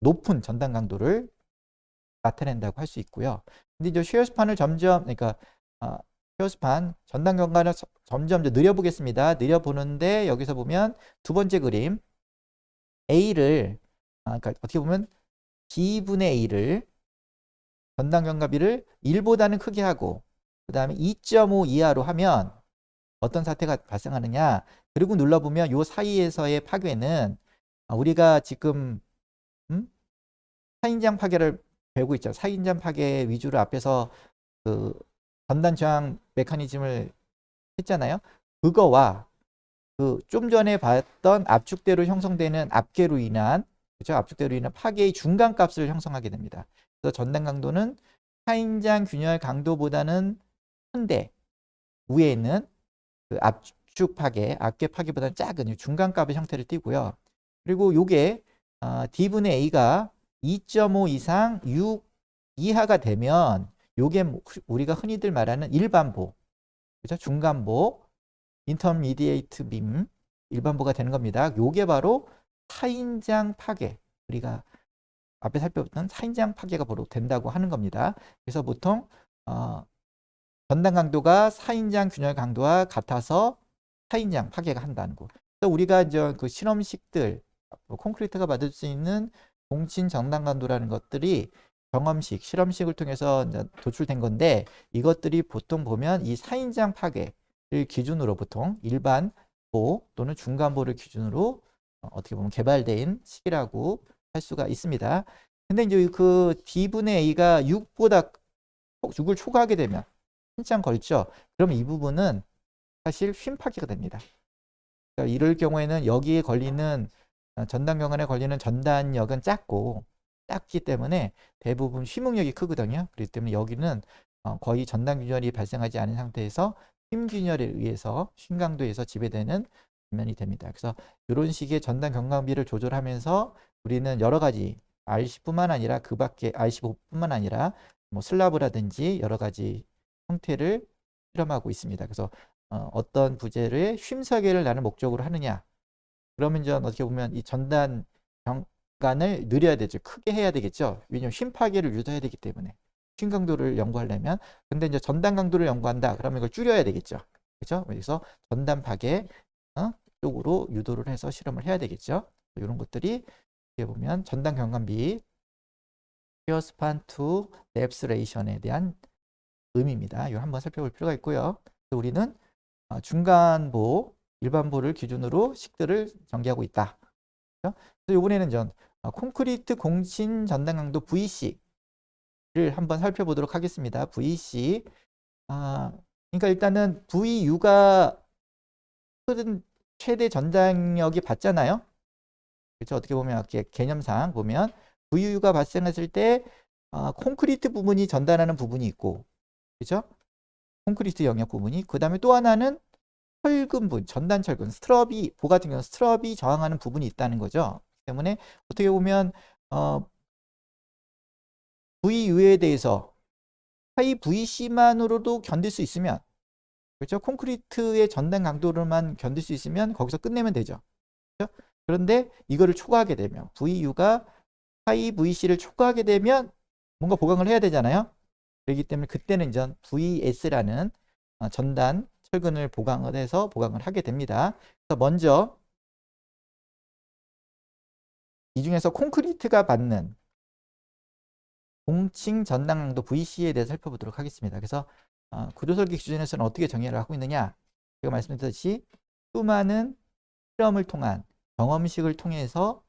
Speaker 1: 높은 전단 강도를 나타낸다고 할 수 있고요. 근데 이제 쉐어스판을 점점, 그러니까 쉐어스판 전단 경과를 점점 느려보겠습니다. 느려보는데 여기서 보면 두 번째 그림 A를 그러니까 어떻게 보면 B분의 A를 전단 경과비를 1보다는 크게 하고 그 다음에 2.5 이하로 하면 어떤 사태가 발생하느냐. 그리고 눌러보면 요 사이에서의 파괴는 우리가 지금 사인장 파괴를 배우고 있죠. 사인장 파괴 위주로 앞에서 그 전단 저항 메커니즘을 했잖아요. 그거와 그 좀 전에 봤던 압축대로 형성되는 압계로 인한, 그렇죠? 압축대로 인한 파괴의 중간값을 형성하게 됩니다. 그래서 전단 강도는 사인장 균열 강도보다는 큰데 위에 있는 그 압축 파괴, 압계 파괴보다는 작은 중간값의 형태를 띠고요. 그리고 요게 D분의 A가 2.5 이상 6 이하가 되면 요게 우리가 흔히들 말하는 일반보, 그죠? 중간보, 인터미디에이트 빔, 일반보가 되는 겁니다. 요게 바로 사인장 파괴, 우리가 앞에 살펴봤던 사인장 파괴가 바로 된다고 하는 겁니다. 그래서 보통 전단 강도가 사인장 균열 강도와 같아서 사인장 파괴가 한다는 거. 그래서 우리가 이제 그 실험식들, 콘크리트가 받을 수 있는 공친 전단 강도라는 것들이 경험식, 실험식을 통해서 이제 도출된 건데, 이것들이 보통 보면 이 사인장 파괴를 기준으로 보통 일반보 또는 중간보를 기준으로 어떻게 보면 개발된 식이라고 할 수가 있습니다. 근데 이제 그 D분의 A가 6보다 6을 초과하게 되면 한참 걸죠. 그럼 이 부분은 사실 휨 파괴가 됩니다. 그러니까 이럴 경우에는 여기에 걸리는 전단 경관에 걸리는 전단력은 작기 때문에 대부분 휘뭉력이 크거든요. 그렇기 때문에 여기는 거의 전단 균열이 발생하지 않은 상태에서 휨 균열에 의해서 휨 강도에서 지배되는 면이 됩니다. 그래서 이런 식의 전단 경감비를 조절하면서 우리는 여러 가지 RC뿐만 아니라 그 밖에 RC5뿐만 아니라 뭐 슬라브라든지 여러 가지 형태를 실험하고 있습니다. 그래서 어떤 부재를 쉼서계를 나는 목적으로 하느냐. 그러면 이제 어떻게 보면 이 전단 경관을 느려야 되죠. 크게 해야 되겠죠. 왜냐하면 쉼 파괴를 유도해야 되기 때문에. 쉼 강도를 연구하려면. 근데 이제 전단 강도를 연구한다. 그러면 이걸 줄여야 되겠죠. 그렇죠? 그래서 전단 파괴 쪽으로 유도를 해서 실험을 해야 되겠죠. 이런 것들이 어떻게 보면 전단 경관비 피어스판 투 랩스레이션에 대한 의미입니다. 이거 한번 살펴볼 필요가 있고요. 우리는 중간보, 일반보를 기준으로 식들을 전개하고 있다. 그래서 이번에는 콘크리트 공신 전단 강도 VC를 한번 살펴보도록 하겠습니다. VC. 그러니까 일단은 VU가 큰 최대 전장력이 받잖아요. 그렇죠? 어떻게 보면 이렇게 개념상 보면 VU가 발생했을 때 콘크리트 부분이 전달하는 부분이 있고, 그렇죠? 콘크리트 영역 부분이, 그 다음에 또 하나는 철근분, 전단 철근, 스트럽이, 보 같은 경우는 스트럽이 저항하는 부분이 있다는 거죠. 때문에 어떻게 보면 VU에 대해서 하이 VC만으로도 견딜 수 있으면, 그렇죠? 콘크리트의 전단 강도로만 견딜 수 있으면 거기서 끝내면 되죠. 그렇죠? 그런데 이거를 초과하게 되면 VU가 파이 VC를 초과하게 되면 뭔가 보강을 해야 되잖아요. 그렇기 때문에 그때는 이제 VS라는 전단 철근을 보강을 해서 보강을 하게 됩니다. 그래서 먼저 이 중에서 콘크리트가 받는 공칭 전단 강도 VC에 대해서 살펴보도록 하겠습니다. 그래서 구조설계 기준에서는 어떻게 정의를 하고 있느냐? 제가 말씀드렸듯이 수많은 실험을 통한 경험식을 통해서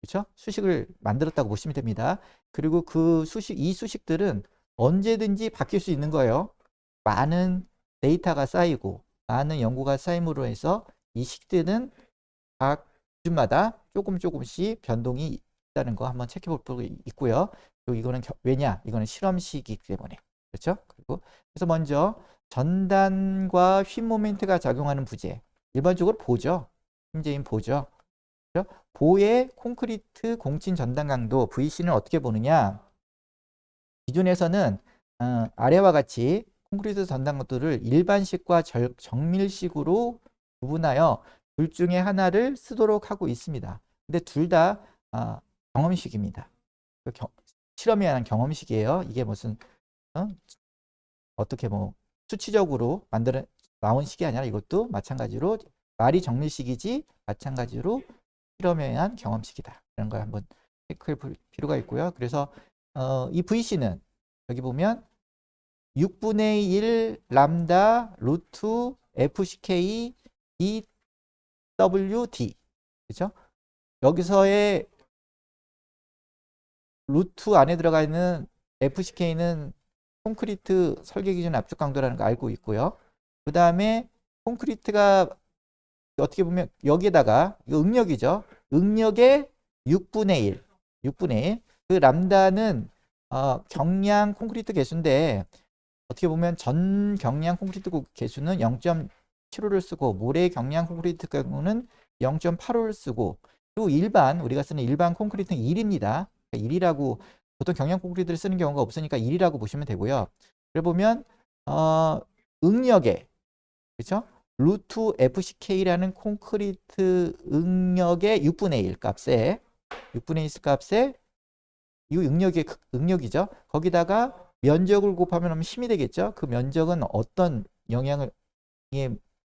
Speaker 1: 그렇죠? 수식을 만들었다고 보시면 됩니다. 그리고 이 수식들은 언제든지 바뀔 수 있는 거예요. 많은 데이터가 쌓이고 많은 연구가 쌓임으로 해서 이 식들은 각 기준마다 조금씩 변동이 있다는 거 한번 체크해 볼 수 있고요. 그리고 이거는 왜냐? 이거는 실험식이기 때문에. 그렇죠? 그리고 그래서 먼저 전단과 휨 모멘트가 작용하는 부재. 일반적으로 보죠. 힘재인 보죠. 그렇죠? 보의 콘크리트 공친 전단 강도 VC는 어떻게 보느냐? 기존에서는 아래와 같이 콘크리트 전단 강도를 일반식과 정밀식으로 구분하여 둘 중에 하나를 쓰도록 하고 있습니다. 근데 둘 다 경험식입니다. 실험에 의한 경험식이에요. 이게 무슨 어떻게 뭐 수치적으로 만들어 나온 식이 아니라 이것도 마찬가지로 말이 정밀식이지 마찬가지로 실험에 의한 경험식이다. 이런 걸 한번 체크해 볼 필요가 있고요. 그래서 이 VC는 여기 보면 6분의 1 람다 루트 FCK DWD 그렇죠? 여기서의 루트 안에 들어가 있는 FCK는 콘크리트 설계 기준 압축 강도라는 거 알고 있고요. 그 다음에 콘크리트가 어떻게 보면 여기에다가 이거 응력이죠. 응력의 6분의 1. 6분의 1. 그 람다는 경량 콘크리트 개수인데 어떻게 보면 전 경량 콘크리트 개수는 0.75를 쓰고 모래 경량 콘크리트 경우는 0.85를 쓰고 그리고 우리가 쓰는 일반 콘크리트는 1입니다. 1이라고 보통 경량 콘크리트를 쓰는 경우가 없으니까 1이라고 보시면 되고요. 그래 보면 응력의 그렇죠? 루트 FCK라는 콘크리트 응력의 6분의 1 값에 6분의 1 값에 이 응력이죠. 거기다가 면적을 곱하면 힘이 되겠죠. 그 면적은 어떤 영향의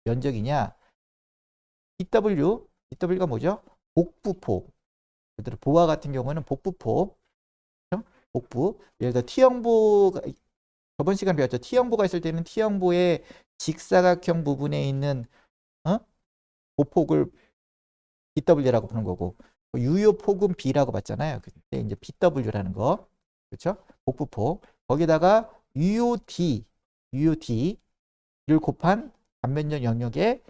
Speaker 1: 면적이냐? BW가 뭐죠? 복부폭. 보와 같은 경우는 복부폭. 그렇죠? 복부. 예를 들어 T형보가 저번 시간 배웠죠. T형보가 있을 때는 T형보의 직사각형 부분에 있는 보폭을 BW라고 부르는 거고 유효폭은 B라고 봤잖아요. 근데 이제 BW라는 거. 그렇죠? 복부폭. 거기다가 UOD를 곱한 단면적 영역에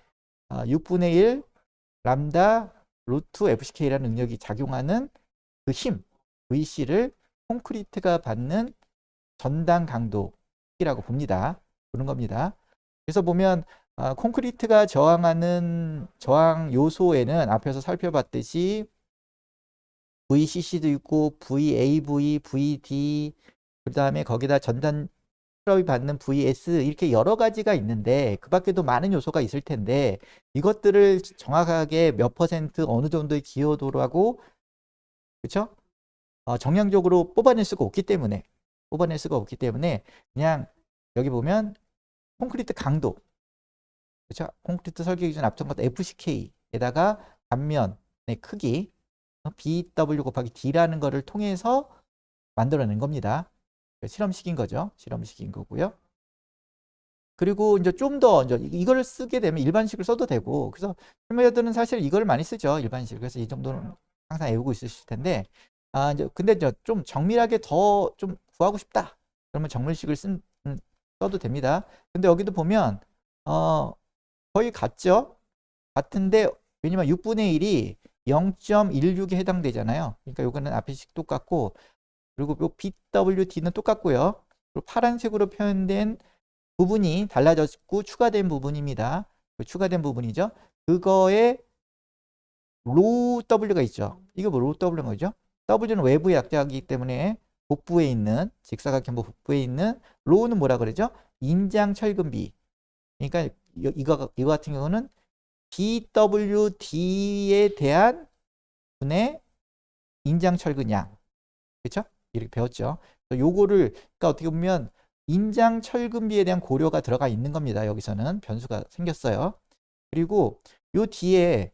Speaker 1: 6분의 1 람다 루트 FCK라는 능력이 작용하는 그 힘, VC를 콘크리트가 받는 전단 강도라고 봅니다. 보는 겁니다. 그래서 보면 콘크리트가 저항하는 저항 요소에는 앞에서 살펴봤듯이 VCC도 있고 VAV, VD 그 다음에 거기다 전단 트러블이 받는 VS 이렇게 여러 가지가 있는데 그 밖에도 많은 요소가 있을 텐데 이것들을 정확하게 몇 퍼센트 어느 정도의 기여도라고 그렇죠? 정량적으로 뽑아낼 수가 없기 때문에 그냥 여기 보면 콘크리트 강도 그렇죠? 콘크리트 설계 기준 압축 강도 FCK에다가 단면의 크기 BW 곱하기 D라는 거를 통해서 만들어낸 겁니다. 실험식인 거죠. 실험식인 거고요. 그리고 이제 좀 더 이걸 쓰게 되면 일반식을 써도 되고 그래서 실무자들은 사실 이걸 많이 쓰죠. 일반식. 그래서 이 정도는 항상 외우고 있으실 텐데 이제 근데 좀 정밀하게 더 좀 구하고 싶다. 그러면 정밀식을 써도 됩니다. 근데 여기도 보면 거의 같죠. 같은데 왜냐면 6분의 1이 0.16에 해당되잖아요. 그러니까 요거는 앞에 식 똑같고 그리고 요 BWD는 똑같고요. 그리고 파란색으로 표현된 부분이 달라졌고 추가된 부분입니다. 추가된 부분이죠. 그거에 로우 W가 있죠. 이거 뭐 로우 W는 거죠? W는 외부의 약자이기 때문에 복부에 있는 직사각형 복부에 있는 로우는 뭐라 그러죠? 인장 철근비. 그러니까 이거 같은 경우는 dWd에 대한 분의 인장철근량. 그렇죠? 이렇게 배웠죠. 요거를 그러니까 어떻게 보면 인장철근비에 대한 고려가 들어가 있는 겁니다. 여기서는 변수가 생겼어요. 그리고 요 뒤에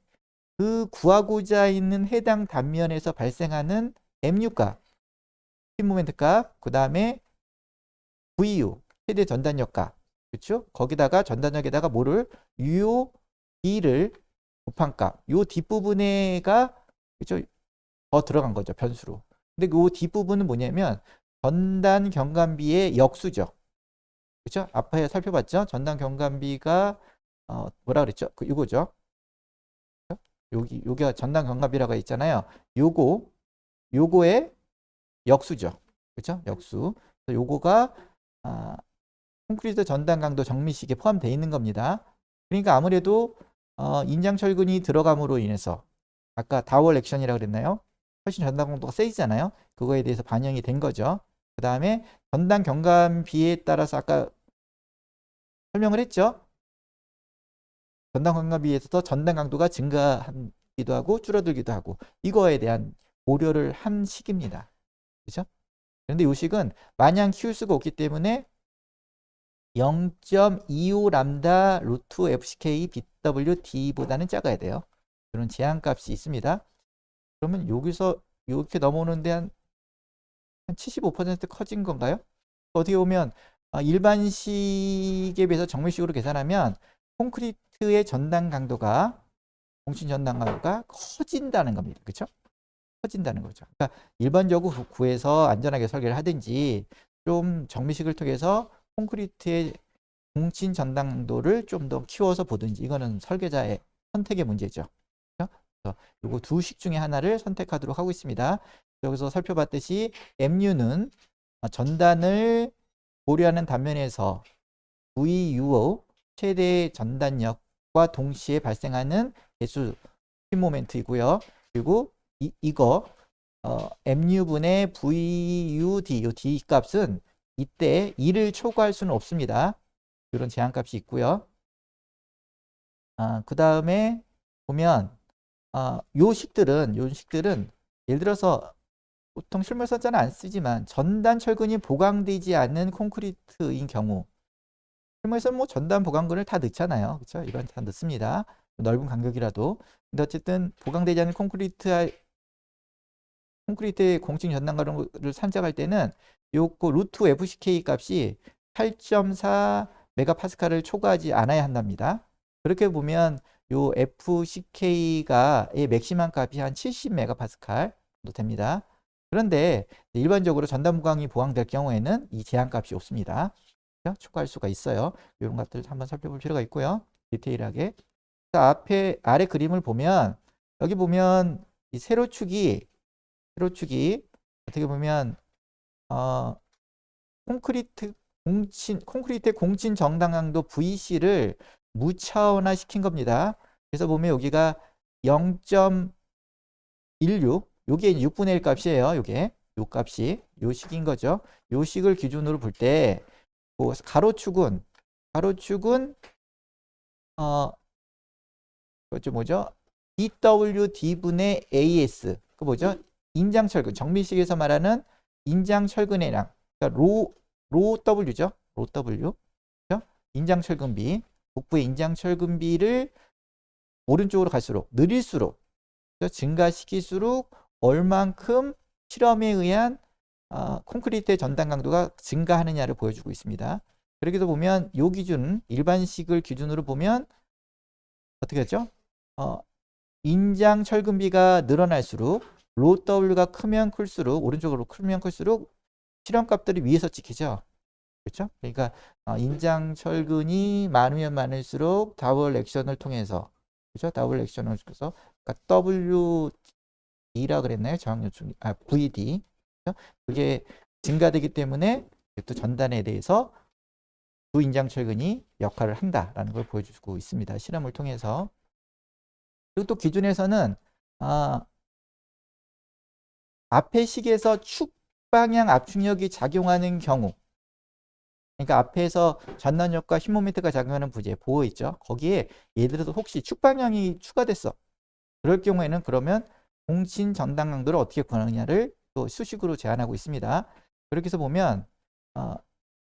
Speaker 1: 그 구하고자 있는 해당 단면에서 발생하는 MU 값, 스핀 모멘트 값, 그 다음에 VU, 최대 전단력 값, 그렇죠? 거기다가 전단력에다가 뭐를 UO, D를 곱한 값, 요 뒷부분에가 그렇죠? 더 들어간 거죠, 변수로. 근데 그 뒷부분은 뭐냐면 전단 경감비의 역수죠. 그렇죠? 앞에 살펴봤죠? 전단 경감비가 뭐라 그랬죠? 이거죠. 여기가 전단 경감비라고 있잖아요. 요거의 역수죠. 그렇죠? 역수. 요거가 콘크리트 전단 강도 정미식에 포함되어 있는 겁니다. 그러니까 아무래도 인장철근이 들어감으로 인해서 아까 다월 액션이라고 그랬나요? 훨씬 전단 강도가 세지잖아요. 그거에 대해서 반영이 된 거죠. 그 다음에 전단 경감비에 따라서 아까 설명을 했죠. 전단 경감비에 있어서 전단 강도가 증가하기도 하고 줄어들기도 하고 이거에 대한 고려를 한 식입니다. 그렇죠? 그런데 이 식은 마냥 키울 수가 없기 때문에 0.25 람다 루트 FCK BWD보다는 작아야 돼요. 그런 제한값이 있습니다. 그러면 여기서 이렇게 넘어오는데 한 75% 커진 건가요? 어떻게 보면 일반식에 비해서 정밀식으로 계산하면 콘크리트의 전단 강도가 공신 전단 강도가 커진다는 겁니다. 그렇죠? 커진다는 거죠. 그러니까 일반적으로 구해서 안전하게 설계를 하든지 좀 정밀식을 통해서 콘크리트의 공신 전단 강도를 좀 더 키워서 보든지 이거는 설계자의 선택의 문제죠. 그래서 이거 두 식 중에 하나를 선택하도록 하고 있습니다. 여기서 살펴봤듯이 MU는 전단을 고려하는 단면에서 VUO 최대 전단력과 동시에 발생하는 배수 스핀 모멘트이고요. 그리고 이거 MU분의 VUD 이 D 값은 이때 2를 초과할 수는 없습니다. 이런 제한값이 있고요. 그 다음에 보면 요 식들은 예를 들어서 보통 실물선자는 안 쓰지만 전단 철근이 보강되지 않는 콘크리트인 경우 실무에서 뭐 전단 보강근을 다 넣잖아요. 그렇죠? 이건 다 넣습니다. 넓은 간격이라도. 근데 어쨌든 보강되지 않는 콘크리트의 공칭 전단가를 산정할 때는 요거 루트 FCK 값이 8.4 메가파스칼을 초과하지 않아야 한답니다. 그렇게 보면 요 FCK가의 맥시멈 값이 한 70 메가파스칼 정도 됩니다. 그런데 일반적으로 전단 보강이 보강될 경우에는 이 제한값이 없습니다. 추가할 수가 있어요. 이런 것들 한번 살펴볼 필요가 있고요. 디테일하게. 앞에 아래 그림을 보면 여기 보면 이 세로축이 어떻게 보면 콘크리트의 공친 정당 강도 VC를 무차원화 시킨 겁니다. 그래서 보면 여기가 0.16 요게 6분의 1 값이에요. 요게 요 값이 요 식인 거죠. 요 식을 기준으로 볼 때 가로축은 그죠 뭐죠? DWD분의 AS 그 뭐죠? 인장철근 정밀식에서 말하는 인장철근의량 그러니까 로 W죠. 로 W 그죠? 인장철근비 북부의 인장철근비를 오른쪽으로 갈수록 느릴수록 그죠? 증가시킬수록 얼만큼 실험에 의한 콘크리트의 전단 강도가 증가하느냐를 보여주고 있습니다. 그러기도 보면 요 기준 일반식을 기준으로 보면 어떻게 했죠? 인장 철근비가 늘어날수록 로 W가 크면 클수록 오른쪽으로 크면 클수록 실험값들이 위에서 찍히죠. 그렇죠? 그러니까 인장 철근이 많으면 많을수록 다블 액션을 통해서 그렇죠? 다블 액션을 통해서 그러니까 WD라 그랬나요? 저항요충 VD 그렇죠? 그게 증가되기 때문에 또 전단에 대해서 부인장철근이 역할을 한다라는 걸 보여주고 있습니다. 실험을 통해서. 그리고 또 기준에서는 앞의 식에서 축 방향 압축력이 작용하는 경우 그러니까 앞에서 전단력과 힘 모멘트가 작용하는 부재 보호 있죠. 거기에 예를 들어서 혹시 축방향이 추가됐어. 그럴 경우에는 그러면 공신 전단 강도를 어떻게 구하느냐를 또 수식으로 제한하고 있습니다. 그렇게 해서 보면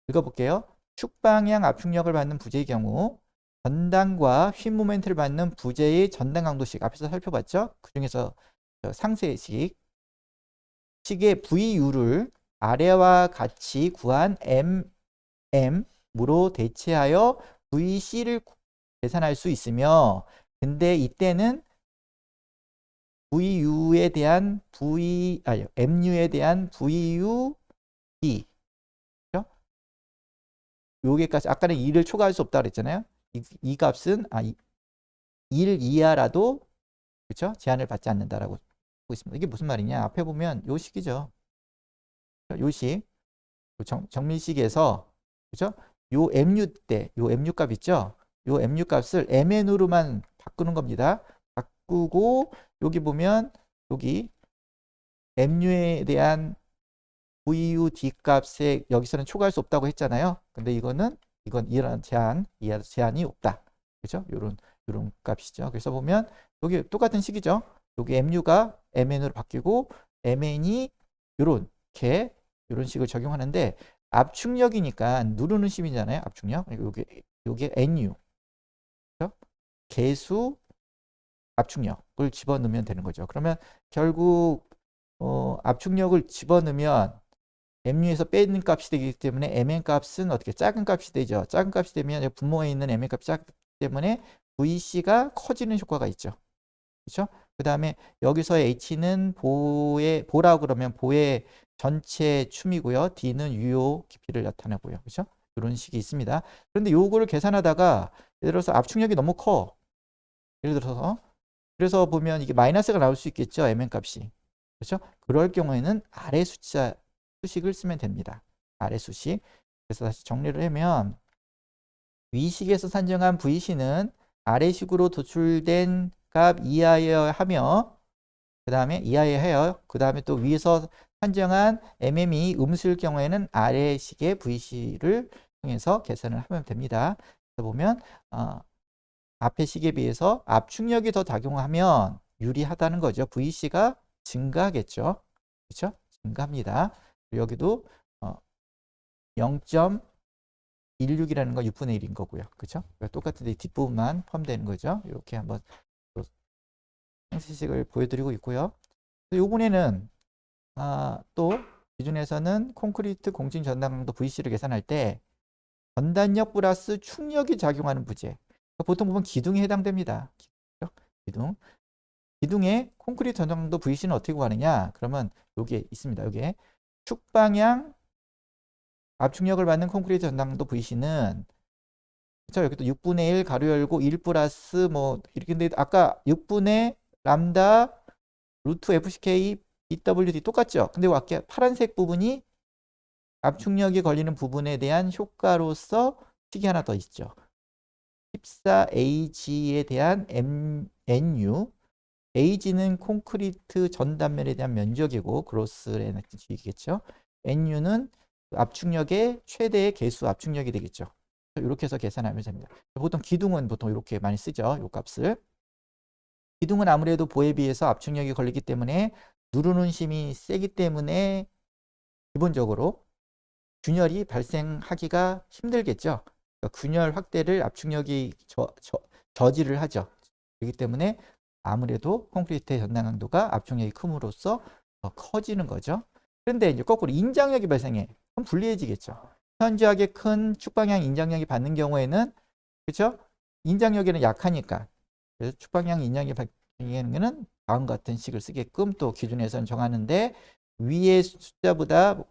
Speaker 1: 읽어볼게요. 축방향 압축력을 받는 부재의 경우 전단과 휨 모멘트를 받는 부재의 전단 강도식 앞에서 살펴봤죠. 그 중에서 상세식 식의 VU를 아래와 같이 구한 MM으로 대체하여 VC를 계산할 수 있으며, 근데 이때는 VU에 대한 MU에 대한 VUD, 그렇죠? 요게까지 아까는 2를 초과할 수 없다 그랬잖아요. 이 값은 1 이하라도 그렇죠? 제한을 받지 않는다라고 하고 있습니다. 이게 무슨 말이냐? 앞에 보면 요 식이죠. 요 식, 정밀식에서 그렇죠? 요 MU 요 MU 값 있죠? 요 MU 값을 MN으로만 바꾸는 겁니다. 바꾸고 여기 보면 여기 MU에 대한 VUD 값에 여기서는 초과할 수 없다고 했잖아요. 근데 이건 이런 제한이 없다. 그렇죠? 요런 값이죠. 그래서 보면 여기 똑같은 식이죠. 여기 MU가 MN으로 바뀌고 MN이 요렇게 이런 식을 적용하는데 압축력이니까 누르는 심이잖아요. 압축력. 요게 NU. 그렇죠? 개수 압축력을 집어넣으면 되는 거죠. 그러면 결국 압축력을 집어넣으면 MU에서 빼는 값이 되기 때문에 MN 값은 어떻게 작은 값이 되죠. 작은 값이 되면 분모에 있는 MN 값이 작기 때문에 VC가 커지는 효과가 있죠. 그렇죠? 그 다음에 여기서 H는 보라고 그러면 보의 전체 춤이고요. D는 유효 깊이를 나타내고요. 그렇죠? 이런 식이 있습니다. 그런데 요거를 계산하다가 예를 들어서 압축력이 너무 커. 예를 들어서 그래서 보면 이게 마이너스가 나올 수 있겠죠. MN 값이. 그렇죠? 그럴 경우에는 아래 수식을 쓰면 됩니다. 아래 수식. 그래서 다시 정리를 하면 위식에서 산정한 VC는 아래식으로 도출된 값 이하여야 하며 그 다음에 이하여야 해요. 그 다음에 또 위에서 산정한 MM이 음수일 경우에는 아래식의 VC를 통해서 계산을 하면 됩니다. 그래서 보면 앞의 식에 비해서 압축력이 더 작용하면 유리하다는 거죠. VC가 증가하겠죠. 그렇죠? 증가합니다. 여기도 0.16이라는 건 6분의 1인 거고요. 그렇죠? 똑같은데 뒷부분만 포함되는 거죠. 이렇게 한번 상세식을 보여드리고 있고요. 이번에는 또 기준에서는 콘크리트 공진 전단 강도 VC를 계산할 때 전단력 플러스 축력이 작용하는 부재. 보통 보면 기둥에 해당됩니다. 기둥의 콘크리트 전단 강도 VC는 어떻게 구하느냐? 그러면 여기에 있습니다. 여기에 축방향 압축력을 받는 콘크리트 전단 강도 VC는 그렇죠? 여기도 6분의 1 가로 열고 1 플러스 뭐 이렇게 근데 아까 6분의 람다 루트 FCK EWD 똑같죠? 근데 아까 파란색 부분이 압축력이 걸리는 부분에 대한 효과로서 식이 하나 더 있죠. 14AG에 대한 NU AG는 콘크리트 전단면에 대한 면적이고 그로스의 주의겠죠. NU는 압축력의 최대의 개수 압축력이 되겠죠. 이렇게 해서 계산하면 됩니다. 보통 기둥은 보통 이렇게 많이 쓰죠. 이 값을. 기둥은 아무래도 보에 비해서 압축력이 걸리기 때문에 누르는 힘이 세기 때문에 기본적으로 균열이 발생하기가 힘들겠죠. 그러니까 균열 확대를 압축력이 저지를 하죠. 그렇기 때문에 아무래도 콘크리트의 전단 강도가 압축력이 큼으로써 더 커지는 거죠. 그런데 이제 거꾸로 인장력이 발생해. 그럼 불리해지겠죠. 현저하게 큰 축방향 인장력이 받는 경우에는 그렇죠? 인장력에는 약하니까. 그래서 축방향 인장력이 받는 경우에는 다음과 같은 식을 쓰게끔 또 기준에서는 정하는데 위의 숫자보다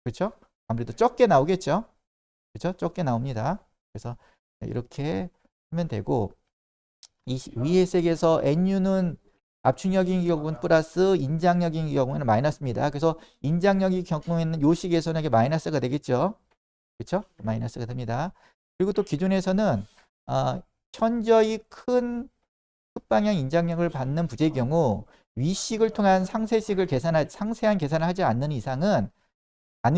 Speaker 1: 그렇죠? 아무래도 적게 나오겠죠. 그렇죠? 적게 나옵니다. 그래서 이렇게 하면 되고 위의 색에서 NU는 압축력인 경우는 플러스 인장력인 경우는 마이너스입니다. 그래서 인장력의 경우에는 요 식에서는 이게 마이너스가 되겠죠. 그렇죠? 마이너스가 됩니다. 그리고 또 기준에서는 현저히 큰 흑방향 인장력을 받는 부재의 경우 위식을 통한 상세한 계산을 하지 않는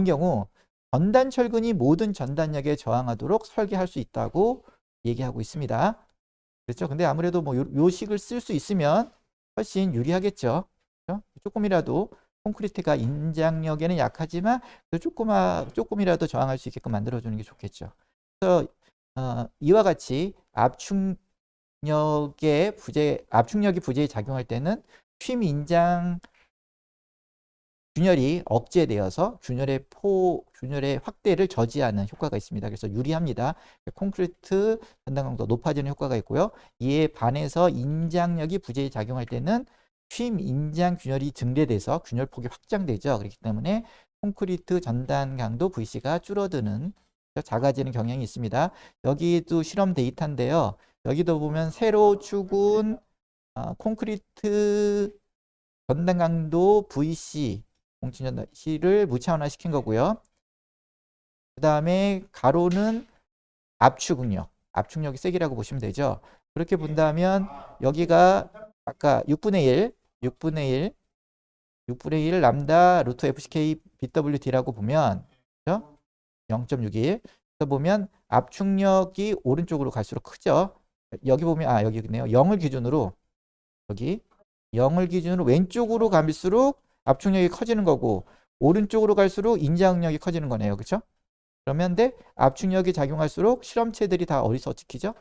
Speaker 1: 경우 전단 철근이 모든 전단력에 저항하도록 설계할 수 있다고 얘기하고 있습니다. 그렇죠? 근데 아무래도 뭐 요 식을 쓸 수 있으면 훨씬 유리하겠죠. 그렇죠? 조금이라도 콘크리트가 인장력에는 약하지만 조금이라도 저항할 수 있게끔 만들어주는 게 좋겠죠. 그래서 이와 같이 압축력이 부재에 작용할 때는 휨 인장 균열이 억제되어서 균열의 확대를 저지하는 효과가 있습니다. 그래서 유리합니다. 콘크리트 전단 강도가 높아지는 효과가 있고요. 이에 반해서 인장력이 부재에 작용할 때는 휨 인장 균열이 증대돼서 균열폭이 확장되죠. 그렇기 때문에 콘크리트 전단 강도 VC가 줄어드는, 작아지는 경향이 있습니다. 여기도 실험 데이터인데요. 여기도 보면 세로 축은 콘크리트 전단 강도 VC 공칭전단C를 무차원화 시킨 거고요. 그 다음에 가로는 압축력이 세기라고 보시면 되죠. 그렇게 본다면 여기가 아까 6분의 1 람다 루트 FCK BWD라고 보면, 그렇죠? 0.61. 그래서 보면 압축력이 오른쪽으로 갈수록 크죠. 여기 보면 여기 있네요. 0을 기준으로 왼쪽으로 갈수록 압축력이 커지는 거고, 오른쪽으로 갈수록 인장력이 커지는 거네요. 그렇죠? 그러면 압축력이 작용할수록 실험체들이 다 어디서 찍히죠?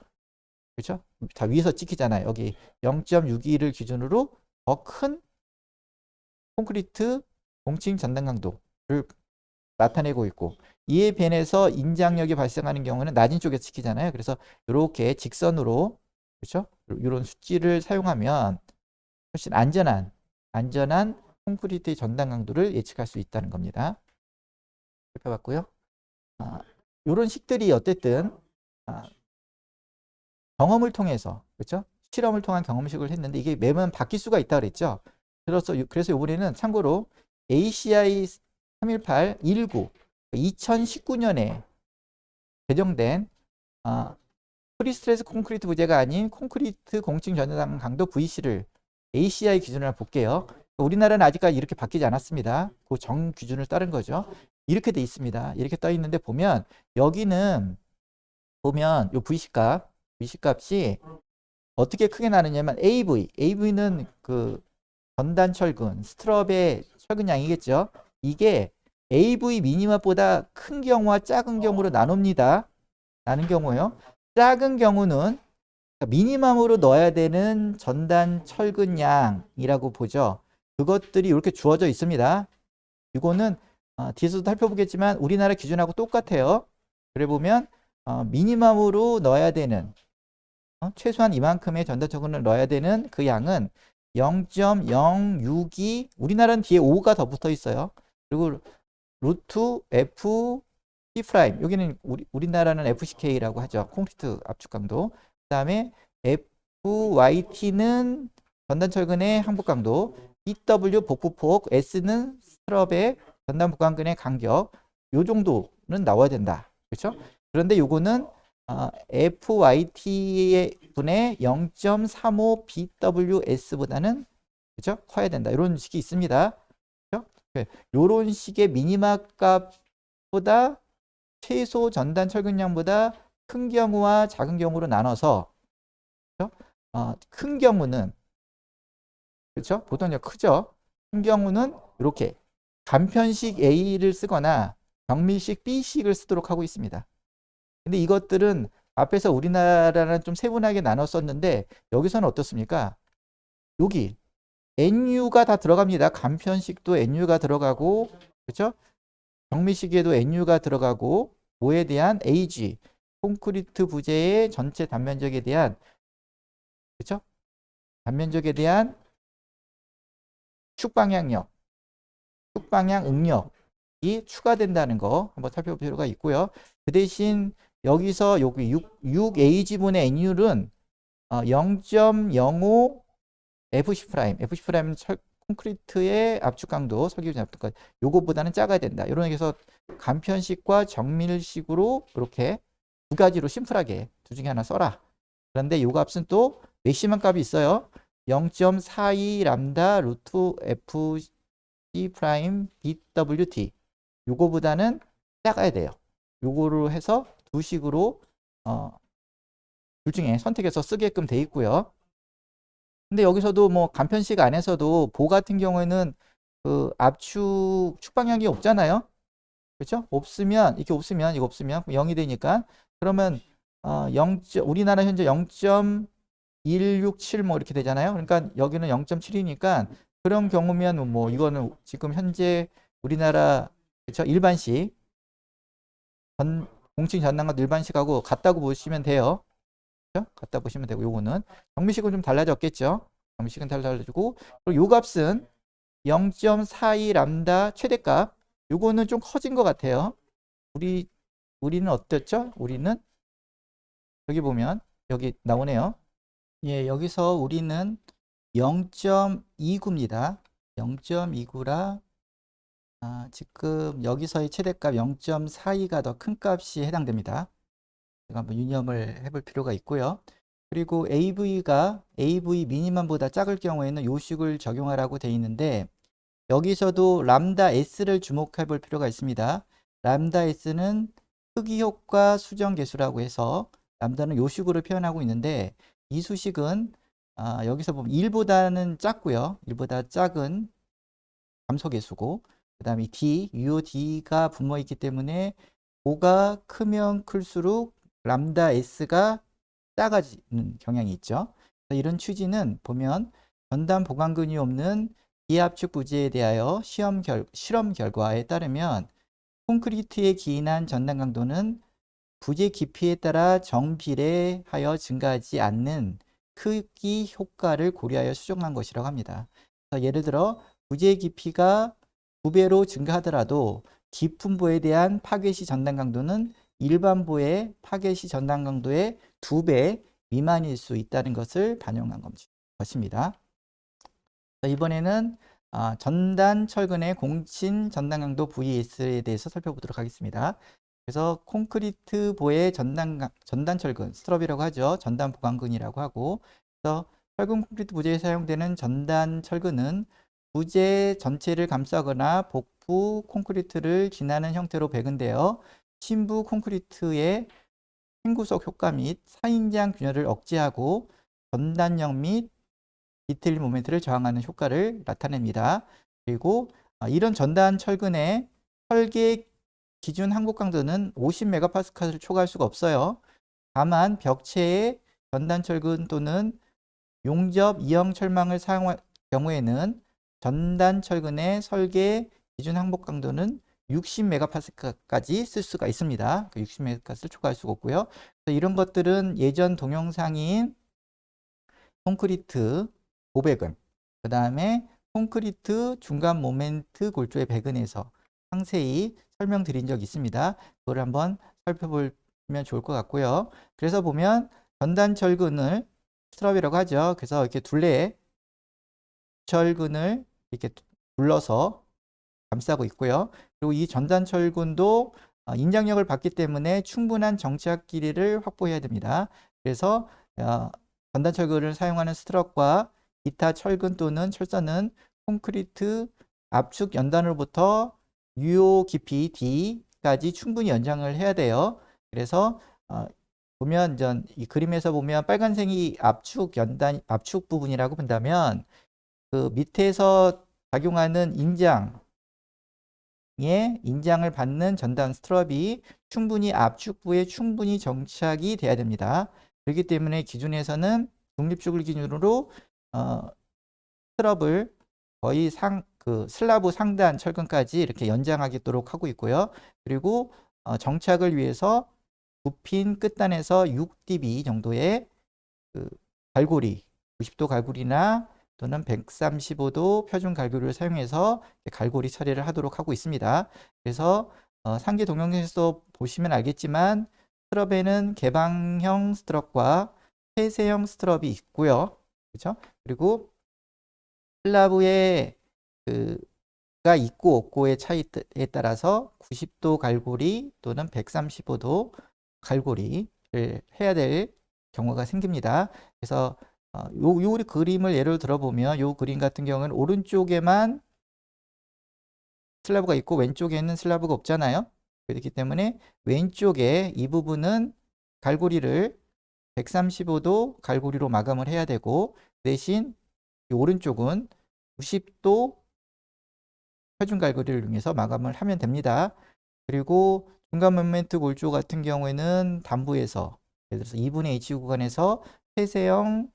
Speaker 1: 그렇죠? 다 위에서 찍히잖아요. 여기 0.62를 기준으로 더 큰 콘크리트 공칭 전단 강도를 나타내고 있고, 이에 반해서 인장력이 발생하는 경우는 낮은 쪽에 찍히잖아요. 그래서 이렇게 직선으로, 그렇죠? 이런 수치를 사용하면 훨씬 안전한 콘크리트의 전단 강도를 예측할 수 있다는 겁니다. 살펴봤고요. 이런 식들이 어쨌든 경험을 통해서, 그렇죠? 실험을 통한 경험식을 했는데 이게 매번 바뀔 수가 있다 그랬죠. 그래서 이번에는 참고로 ACI 318-19 2019년에 제정된 프리스트레스 콘크리트 부재가 아닌 콘크리트 공칭 전단 강도 VC를 ACI 기준으로 볼게요. 우리나라는 아직까지 이렇게 바뀌지 않았습니다. 그 정 기준을 따른 거죠. 이렇게 돼 있습니다. 이렇게 떠 있는데 보면 여기는 보면 요 VC값이 어떻게 크게 나느냐면 AV는 그 전단 철근, 스트럽의 철근량이겠죠. 이게 AV 미니멈보다 큰 경우와 작은 경우로 나눕니다. 나는 경우요. 작은 경우는 미니멈으로 넣어야 되는 전단 철근량이라고 보죠. 그것들이 이렇게 주어져 있습니다. 이거는 뒤에서도 살펴보겠지만 우리나라 기준하고 똑같아요. 그래 보면 미니멈으로 넣어야 되는 최소한 이만큼의 전단 철근을 넣어야 되는 그 양은 0.062, 우리나라는 뒤에 5가 더 붙어 있어요. 그리고 루트 F C 프라임, 여기는 우리나라는 FCK라고 하죠. 콘크리트 압축 강도. 그 다음에 FYT는 전단 철근의 항복 강도, BW 복부폭, S는 스트럽의 전단 복강근의 간격, 요 정도는 나와야 된다. 그렇죠? 그런데 요거는 FYT의 분의 0.35 BWS보다는, 그렇죠? 커야 된다. 이런 식이 있습니다. 그렇죠? 이런 식의 미니마 값보다 최소 전단 철근량보다 큰 경우와 작은 경우로 나눠서, 그렇죠? 큰 경우는, 그렇죠? 보통 크죠? 큰 경우는 이렇게 간편식 A를 쓰거나 정밀식 B식을 쓰도록 하고 있습니다. 근데 이것들은 앞에서 우리나라는 좀 세분하게 나눴었는데 여기서는 어떻습니까? 여기 NU가 다 들어갑니다. 간편식도 NU가 들어가고, 그렇죠? 정밀식에도 NU가 들어가고, 뭐에 대한 AG, 콘크리트 부재의 전체 단면적에 대한, 그렇죠? 단면적에 대한 축방향 응력이 추가된다는 거 한번 살펴볼 필요가 있고요. 그 대신 여기서 여기 6AG분의 NU는 0.05 FC'은 콘크리트의 압축 강도, 설계준 압축 강도, 요거보다는 작아야 된다. 이런 식에서 간편식과 정밀식으로 이렇게 두 가지로 심플하게 둘 중에 하나 써라. 그런데 요 값은 또 맥시멈 값이 있어요. 0.42 람다 루트 FC 프라임 BWT. 요거보다는 작아야 돼요. 요거를 해서 두 식으로 둘 중에 선택해서 쓰게끔 돼 있고요. 근데 여기서도 뭐 간편식 안에서도 보 같은 경우에는 그 압축 축방향이 없잖아요. 그렇죠? 없으면 이게 없으면 이거 없으면 0이 되니까 그러면 0. 우리나라 현재 0.167 뭐 이렇게 되잖아요. 그러니까 여기는 0.7이니까 그런 경우면 뭐 이거는 지금 현재 우리나라 그렇죠? 일반식 공칭 전단과 일반식하고 같다고 보시면 돼요. 그렇죠? 같다 보시면 되고 요거는 정미식은 좀 달라졌겠죠. 정미식은 달라지고 그리고 요 값은 0.42 람다 최대값 요거는 좀 커진 것 같아요. 우리는 어땠죠? 우리는 여기 보면 여기 나오네요. 예, 여기서 우리는 0.29입니다. 0.29라 지금 여기서의 최대값 0.42가 더 큰 값이 해당됩니다. 제가 한번 유념을 해볼 필요가 있고요. 그리고 AV가 AV 미니멈보다 작을 경우에는 요식을 적용하라고 되어 있는데 여기서도 람다 S를 주목해 볼 필요가 있습니다. 람다 S는 크기 효과 수정 계수라고 해서 람다는 요식으로 표현하고 있는데 이 수식은 여기서 보면 1보다는 작고요. 1보다 작은 감소 계수고 그 다음에 D, UOD가 분모에 있기 때문에 O가 크면 클수록 람다 S가 작아지는 경향이 있죠. 이런 취지는 보면 전단 보강근이 없는 비압축 부재에 대하여 실험 결과에 따르면 콘크리트에 기인한 전단 강도는 부재 깊이에 따라 정비례하여 증가하지 않는 크기 효과를 고려하여 수정한 것이라고 합니다. 예를 들어 부재 깊이가 9배로 증가하더라도 깊은 보에 대한 파괴시 전단 강도는 일반 보의 파괴시 전단 강도의 2배 미만일 수 있다는 것을 반영한 것입니다. 이번에는 전단 철근의 공친 전단 강도 VS에 대해서 살펴보도록 하겠습니다. 그래서 콘크리트 보의 전단 철근, 스트럽이라고 하죠. 전단 보강근이라고 하고, 그래서 철근 콘크리트 부재에 사용되는 전단 철근은 부재 전체를 감싸거나 복부 콘크리트를 지나는 형태로 배근되어 신부 콘크리트의 횡구석 효과 및 사인장 균열을 억제하고 전단력 및 디테일 모멘트를 저항하는 효과를 나타냅니다. 그리고 이런 전단 철근의 설계 기준 항복 강도는 50메가파스칼을 초과할 수가 없어요. 다만 벽체에 전단 철근 또는 용접 이형 철망을 사용할 경우에는 전단 철근의 설계 기준 항복 강도는 60메가파스칼까지 쓸 수가 있습니다. 60메가파스칼을 초과할 수가 없고요. 이런 것들은 예전 동영상인 콘크리트 500은 그 다음에 콘크리트 중간 모멘트 골조의 배근에서 상세히 설명드린 적이 있습니다. 그걸 한번 살펴보면 좋을 것 같고요. 그래서 보면 전단 철근을 스트럽이라고 하죠. 그래서 이렇게 둘레 철근을 이렇게 둘러서 감싸고 있고요. 그리고 이 전단 철근도 인장력을 받기 때문에 충분한 정착 길이를 확보해야 됩니다. 그래서 전단 철근을 사용하는 스트럭과 기타 철근 또는 철선은 콘크리트 압축 연단으로부터 유효 깊이 D까지 충분히 연장을 해야 돼요. 그래서 보면 이 그림에서 보면 빨간색이 압축 부분이라고 본다면 그 밑에서 작용하는 인장을 받는 전단 스트럽이 충분히 압축부에 충분히 정착이 돼야 됩니다. 그렇기 때문에 기준에서는 독립축을 기준으로 스트럽을 거의 슬라브 상단 철근까지 이렇게 연장하도록 하고 있고요. 그리고 정착을 위해서 굽힌 끝단에서 6dB 정도의 갈고리, 90도 갈고리나 또는 135도 표준 갈고리를 사용해서 갈고리 처리를 하도록 하고 있습니다. 그래서 상기 동영상에서 보시면 알겠지만 스트럽에는 개방형 스트럽과 폐쇄형 스트럽이 있고요. 그렇죠? 그리고 슬라브에 가 있고 없고의 차이에 따라서 90도 갈고리 또는 135도 갈고리를 해야 될 경우가 생깁니다. 그래서 요 그림을 예를 들어보면 요 그림 같은 경우는 오른쪽에만 슬라브가 있고 왼쪽에는 슬라브가 없잖아요. 그렇기 때문에 왼쪽에 이 부분은 갈고리를 135도 갈고리로 마감을 해야 되고, 대신 이 오른쪽은 90도 표준 갈고리를 이용해서 마감을 하면 됩니다. 그리고 중간 모멘트 골조 같은 경우에는 단부에서 예를 들어서 2분의 H 구간에서 폐쇄형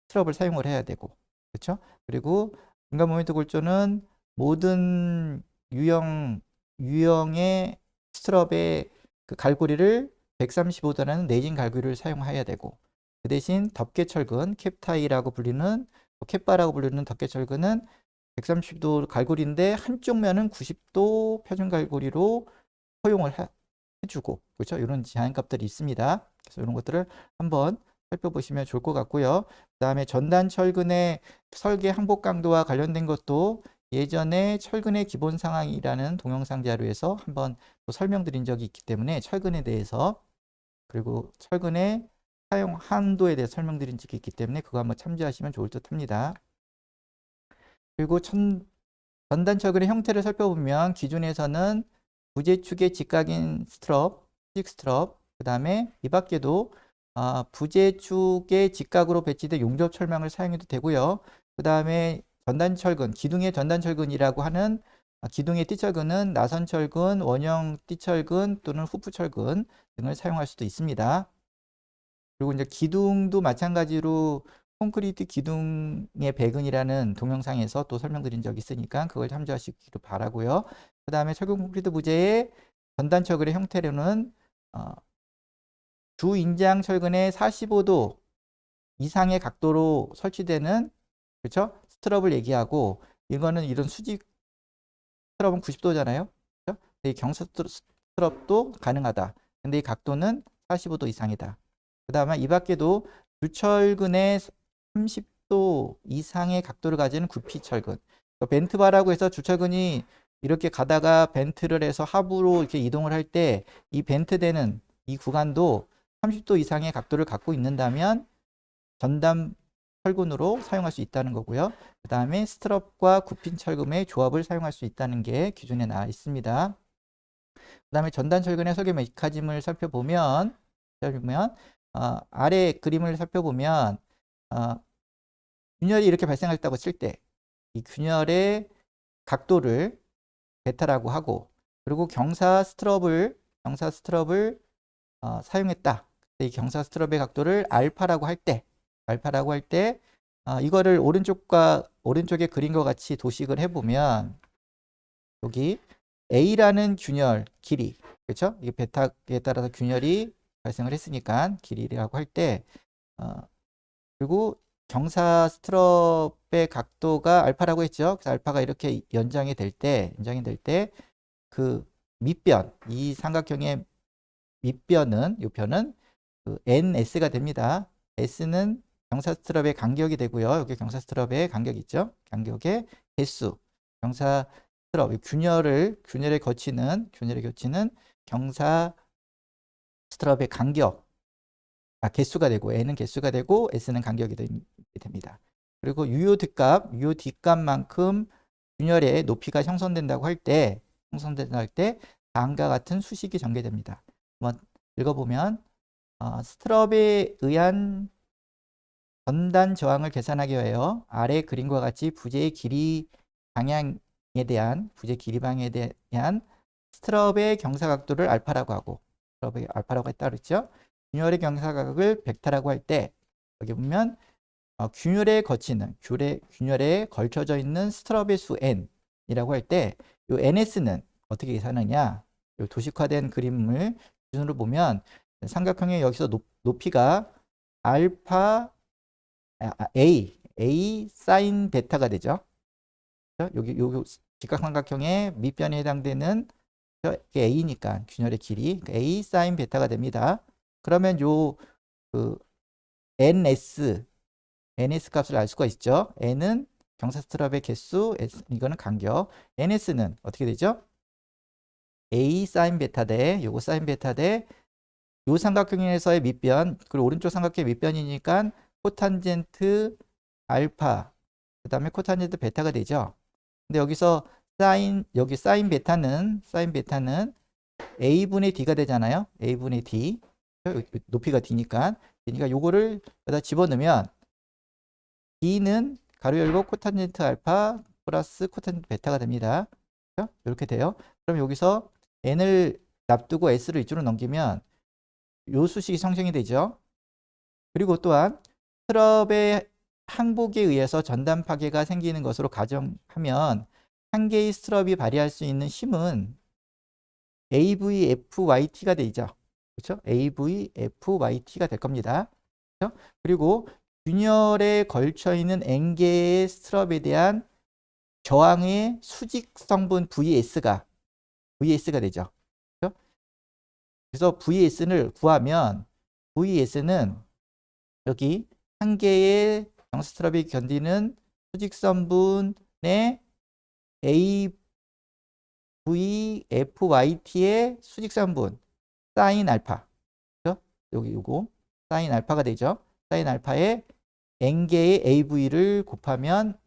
Speaker 1: 스트럽을 사용을 해야 되고, 그렇죠? 그리고 중간 모멘트 골조는 모든 유형의 스트럽의 그 갈고리를 135도라는 내진 갈고리를 사용해야 되고, 그 대신 덮개철근 캡타이라고 불리는 캡바라고 불리는 덮개철근은 130도 갈고리인데 한쪽 면은 90도 표준 갈고리로 허용을 해주고, 그렇죠? 이런 제한값들이 있습니다. 그래서 이런 것들을 한번 살펴보시면 좋을 것 같고요. 그 다음에 전단 철근의 설계 항복 강도와 관련된 것도 예전에 철근의 기본 상황이라는 동영상 자료에서 한번 또 설명드린 적이 있기 때문에 철근에 대해서, 그리고 철근의 사용 한도에 대해 설명드린 적이 있기 때문에 그거 한번 참조하시면 좋을 듯 합니다. 그리고 전단 철근의 형태를 살펴보면 기존에서는 부재축의 직각인 스트럽, 스틱 스트럽, 그 다음에 이 밖에도 부재축의 직각으로 배치된 용접 철망을 사용해도 되고요. 그 다음에 전단철근, 기둥의 전단철근이라고 하는 기둥의 띠철근은 나선철근, 원형 띠철근 또는 후프철근 등을 사용할 수도 있습니다. 그리고 이제 기둥도 마찬가지로 콘크리트 기둥의 배근이라는 동영상에서 또 설명드린 적이 있으니까 그걸 참조하시기를 바라고요. 그 다음에 철근 콘크리트 부재의 전단 철근의 형태로는 주 인장 철근의 45도 이상의 각도로 설치되는, 그렇죠? 스트럽을 얘기하고, 이거는 이런 수직 스트럽은 90도잖아요. 그렇죠? 이 경사 스트럽도 가능하다. 근데 이 각도는 45도 이상이다. 그 다음에 이 밖에도 주철근의 30도 이상의 각도를 가지는 구피철근. 벤트바라고 해서 주철근이 이렇게 가다가 벤트를 해서 하부로 이렇게 이동을 할 때 이 벤트되는 이 구간도 30도 이상의 각도를 갖고 있는다면 전담 철근으로 사용할 수 있다는 거고요. 그 다음에 스트럽과 굽힌 철근의 조합을 사용할 수 있다는 게 기존에 나와 있습니다. 그 다음에 전단 철근의 설계 메커니즘을 살펴보면 아래 그림을 살펴보면 균열이 이렇게 발생했다고 칠 때 이 균열의 각도를 베타라고 하고, 그리고 경사 스트럽을 사용했다. 이 경사 스트럽의 각도를 알파라고 할 때 이거를 오른쪽에 그림과 같이 도식을 해보면 여기 A라는 균열 길이, 그렇죠? 이게 베타에 따라서 균열이 발생을 했으니까 길이라고 할 때 그리고 경사 스트럽의 각도가 알파라고 했죠. 그래서 알파가 이렇게 연장이 될 때 그 밑변, 이 삼각형의 밑변은 이 편은 그 NS가 됩니다. S는 경사 스트럽의 간격이 되고요. 여기 경사 스트럽의 간격이 있죠. 간격의 개수, 경사 스트럽 균열에 거치는 경사 스트럽의 간격, 개수가 되고 N은 개수가 되고 S는 간격이 됩니다. 그리고 유효 뒷값만큼 균열의 높이가 형성된다고 할 때 다음과 같은 수식이 전개됩니다. 한번 읽어보면 스트럽에 의한 전단 저항을 계산하기 위하여 아래 그림과 같이 부재 길이 방향에 대한 스트럽의 경사 각도를 알파라고 하고, 스트럽의 알파라고 했다 그랬죠. 균열의 경사 각을 벡터라고 할 때 여기 보면 균열에 걸쳐져 있는 스트럽의 수 n이라고 할 때 이 ns는 어떻게 계산하냐? 이 도식화된 그림을 기준으로 보면 삼각형의 여기서 높이가 알파 a 사인 베타가 되죠. 여기 직각삼각형의 밑변에 해당되는 a니까 균열의 길이 a 사인 베타가 됩니다. 그러면 그 ns 값을 알 수가 있죠. n은 경사 스트럽의 개수, 이거는 간격. ns는 어떻게 되죠? a 사인 베타 대 요거 사인 베타 대 요 삼각형에서의 밑변, 그리고 오른쪽 삼각형의 밑변이니까 코탄젠트 알파, 그 다음에 코탄젠트 베타가 되죠. 근데 여기서 사인 베타는 A분의 D가 되잖아요. A분의 D. 높이가 D니까. 그러니까 요거를 여기다 집어넣으면 D는 가로 열고 코탄젠트 알파 플러스 코탄젠트 베타가 됩니다. 그렇죠? 이렇게 돼요. 그럼 여기서 n을 납두고 s를 이쪽으로 넘기면 요 수식이 상승이 되죠. 그리고 또한 스트럽의 항복에 의해서 전단 파괴가 생기는 것으로 가정하면 한 개의 스트럽이 발휘할 수 있는 힘은 AVFYT가 되죠. 그렇죠? AVFYT가 될 겁니다. 그렇죠? 그리고 균열에 걸쳐 있는 N개의 스트럽에 대한 저항의 수직 성분 VS가 되죠. 그렇죠? 그래서 VS를 구하면 VS는 여기 한 개의 정스트럽이 견디는 수직 성분의 AVFYT의 수직 성분 사인 알파. 그렇죠? 여기 요거 사인 알파가 되죠. 사인 알파의 n개의 AV를 곱하면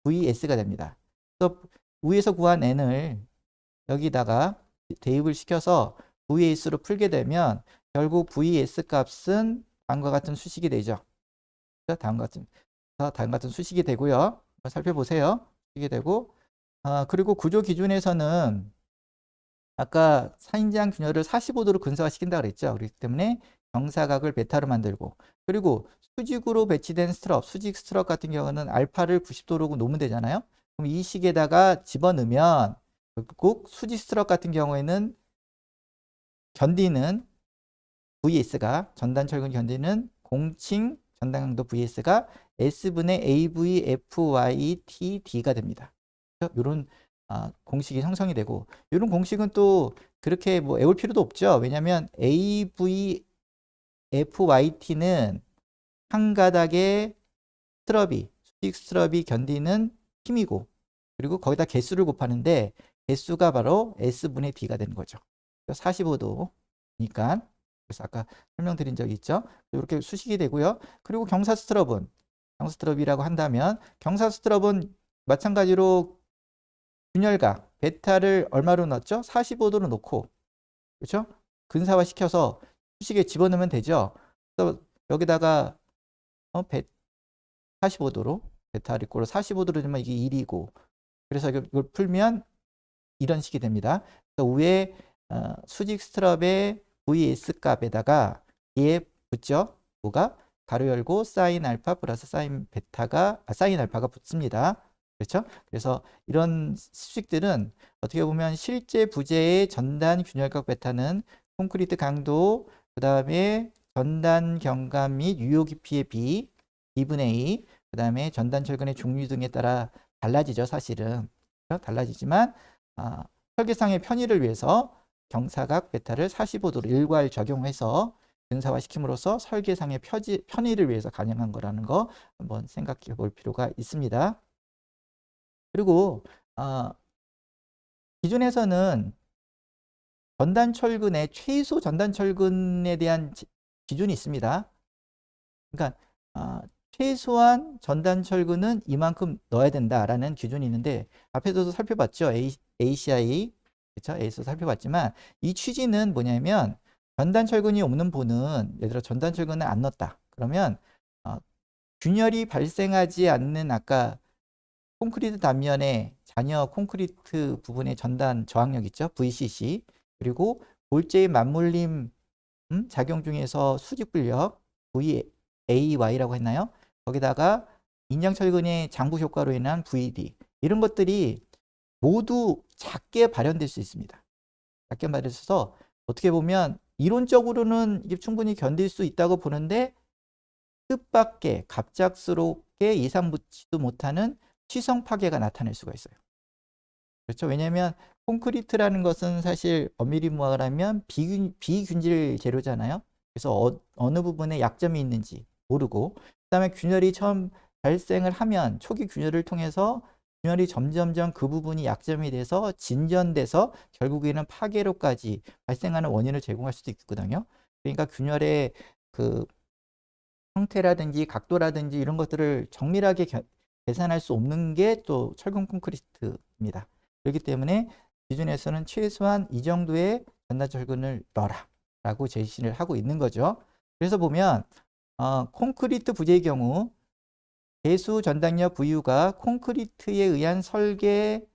Speaker 1: AVS가 됩니다. 그래서 위에서 구한 n을 여기다가 대입을 시켜서 VS로 풀게 되면 결국 VS 값은 다음과 같은 수식이 되죠. 다음과 같은 수식이 되고요. 한번 살펴보세요. 수식이 되고 그리고 구조 기준에서는 아까 사인장 균열을 45도로 근사화시킨다 그랬죠. 그렇기 때문에 경사각을 베타로 만들고 그리고 수직으로 배치된 스트럽, 수직 스트럽 같은 경우는 알파를 90도로 놓으면 되잖아요. 그럼 이 식에다가 집어넣으면 결국 수직 스트럽 같은 경우에는 견디는 VS가 전단 철근 견디는 공칭 전단 강도 VS가 S분의 AVFYTD가 됩니다. 이런 공식이 형성이 되고 이런 공식은 또 그렇게 뭐 외울 필요도 없죠. 왜냐하면 AVFYT는 한 가닥의 수직 스트럽이 견디는 힘이고 그리고 거기다 개수를 곱하는데 개수가 바로 S분의 D가 되는 거죠. 45도니까 그래서 아까 설명드린 적이 있죠. 이렇게 수식이 되고요. 그리고 경사 스트럽이라고 한다면 경사 스트럽은 마찬가지로 균열각 베타를 얼마로 넣었죠? 45도로 놓고 그렇죠? 근사화 시켜서 수식에 집어넣으면 되죠. 그래서 여기다가 45도로 베타를 이꼴로 45도로 되면 이게 1이고 그래서 이걸 풀면 이런 식이 됩니다. 그래서 위에 수직 스트럽의 VS 값에다가 얘 붙죠. 뭐가 가로 열고 사인 알파 플러스 사인 알파가 붙습니다. 그렇죠? 그래서 이런 수식들은 어떻게 보면 실제 부재의 전단 균열각 베타는 콘크리트 강도, 그 다음에 전단 경감 및 유효 깊이의 B, B분의 A, 그 다음에 전단 철근의 종류 등에 따라 달라지죠, 사실은. 그렇죠? 달라지지만 설계상의 편의를 위해서 경사각 베타를 45도로 일괄 적용해서 근사화시킴으로써 설계상의 편의를 위해서 가능한 거라는 거 한번 생각해 볼 필요가 있습니다. 그리고 기준에서는 최소 전단 철근에 대한 기준이 있습니다. 그러니까 최소한 전단 철근은 이만큼 넣어야 된다라는 기준이 있는데 앞에서도 살펴봤죠. ACI 그렇죠? A에서 살펴봤지만 이 취지는 뭐냐면 전단 철근이 없는 보는 예를 들어 전단 철근을 안 넣었다. 그러면 균열이 발생하지 않는 아까 콘크리트 단면에 잔여 콘크리트 부분의 전단 저항력 있죠. VCC 그리고 골재의 맞물림 작용 중에서 수직 불력 VAY라고 했나요? 거기다가 인장철근의 장부 효과로 인한 VD 이런 것들이 모두 작게 발현될 수 있습니다. 작게 발현해서 어떻게 보면 이론적으로는 이게 충분히 견딜 수 있다고 보는데 뜻밖의 갑작스럽게 예상치도 못하는 시성 파괴가 나타날 수가 있어요. 그렇죠? 왜냐하면 콘크리트라는 것은 사실 엄밀히 말하면 비균질 재료잖아요. 그래서 어느 부분에 약점이 있는지 모르고 그다음에 균열이 처음 발생을 하면 초기 균열을 통해서 균열이 점점점 그 부분이 약점이 돼서 진전돼서 결국에는 파괴로까지 발생하는 원인을 제공할 수도 있거든요. 그러니까 균열의 그 형태라든지 각도라든지 이런 것들을 정밀하게 계산할 수 없는 게 또 철근 콘크리트입니다. 그렇기 때문에 기준에서는 최소한 이 정도의 전단철근을 넣어라 라고 제시를 하고 있는 거죠. 그래서 보면 콘크리트 부재의 경우 배수 전단력 VU가 콘크리트에 의한 설계